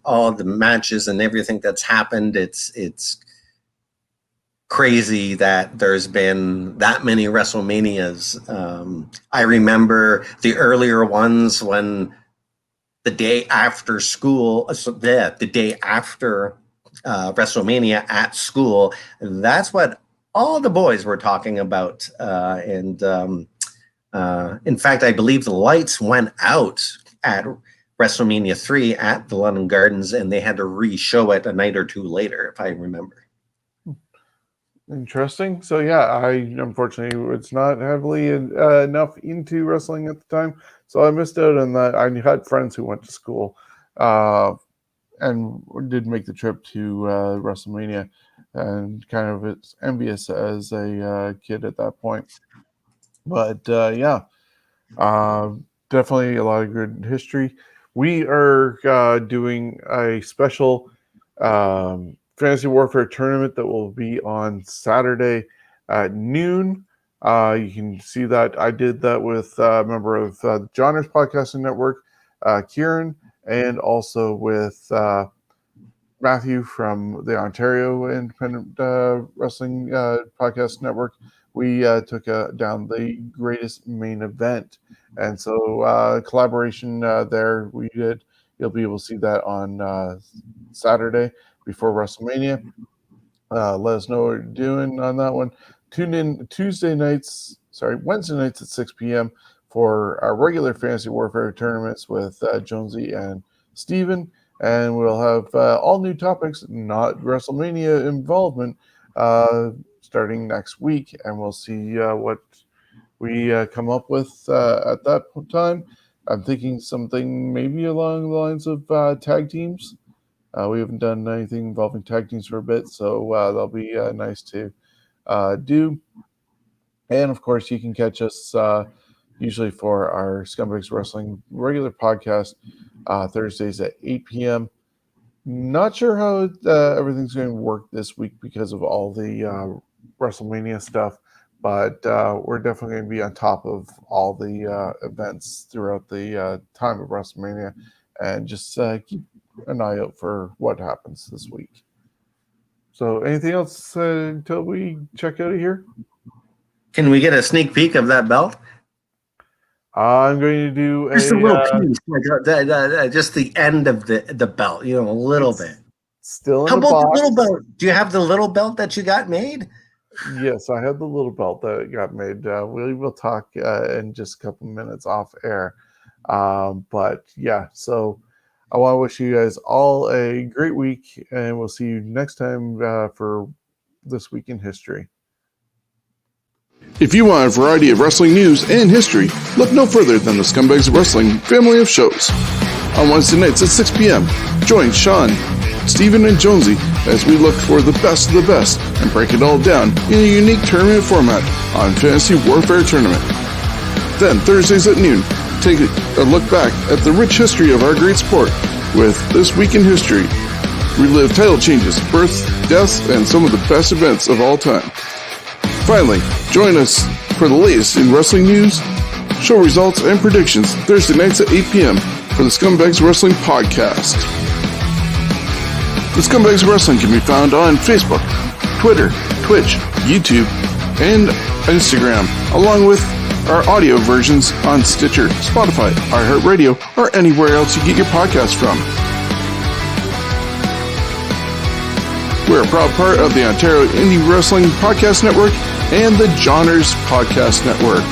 all the matches and everything that's happened. It's crazy that there's been that many WrestleManias. I remember the earlier ones when the day after school, the day after WrestleMania at school, that's what all the boys were talking about. And in fact, I believe the lights went out at WrestleMania 3 at the London Gardens, and they had to re-show it a night or two later, if I remember. Interesting. So yeah, I unfortunately was not heavily enough into wrestling at the time, so I missed out on that. I had friends who went to school and did make the trip to WrestleMania, and kind of it's envious as a kid at that point. But yeah, definitely a lot of good history. We are doing a special Fantasy Warfare tournament that will be on Saturday at noon. You can see that I did that with a member of the Johners Podcasting Network, Kieran, and also with Matthew from the Ontario Independent Wrestling Podcast Network. We took down the greatest main event. And so collaboration there we did. You'll be able to see that on Saturday before WrestleMania. Let us know what you're doing on that one. Tune in Wednesday nights at 6 p.m. for our regular Fantasy Warfare tournaments with Jonesy and Steven. And we'll have all new topics, not WrestleMania involvement, starting next week. And we'll see what we come up with at that time. I'm thinking something maybe along the lines of tag teams. We haven't done anything involving tag teams for a bit, so that'll be nice to do. And of course, you can catch us usually for our Scumbags Wrestling regular podcast Thursdays at 8 p.m. Not sure how everything's going to work this week because of all the WrestleMania stuff, but we're definitely going to be on top of all the events throughout the time of WrestleMania, and just keep an eye out for what happens this week. So anything else until we check out of here? Can we get a sneak peek of that belt? I'm going to do just a little piece, like just the end of the belt, a little bit. Still in How the about box. The little belt? Do you have the little belt that you got made? Yes, I have the little belt that got made. We will talk in just a couple minutes off air. But yeah, so I want to wish you guys all a great week, and we'll see you next time for This Week in History. If you want a variety of wrestling news and history, look no further than the Scumbags Wrestling family of shows. On Wednesday nights at 6 p.m., join Shawn, Steven, and Jonesy as we look for the best of the best and break it all down in a unique tournament format on Fantasy Warfare Tournament. Then Thursdays at noon, take a look back at the rich history of our great sport with This Week in History. Relive title changes, births, deaths, and some of the best events of all time. Finally, join us for the latest in wrestling news, show results, and predictions Thursday nights at 8 p.m. for the Scumbags Wrestling Podcast. The Scumbags Wrestling can be found on Facebook, Twitter, Twitch, YouTube, and Instagram, along with our audio versions on Stitcher, Spotify, iHeartRadio, or anywhere else you get your podcasts from. We're a proud part of the Ontario Indie Wrestling Podcast Network and the Johners Podcast Network.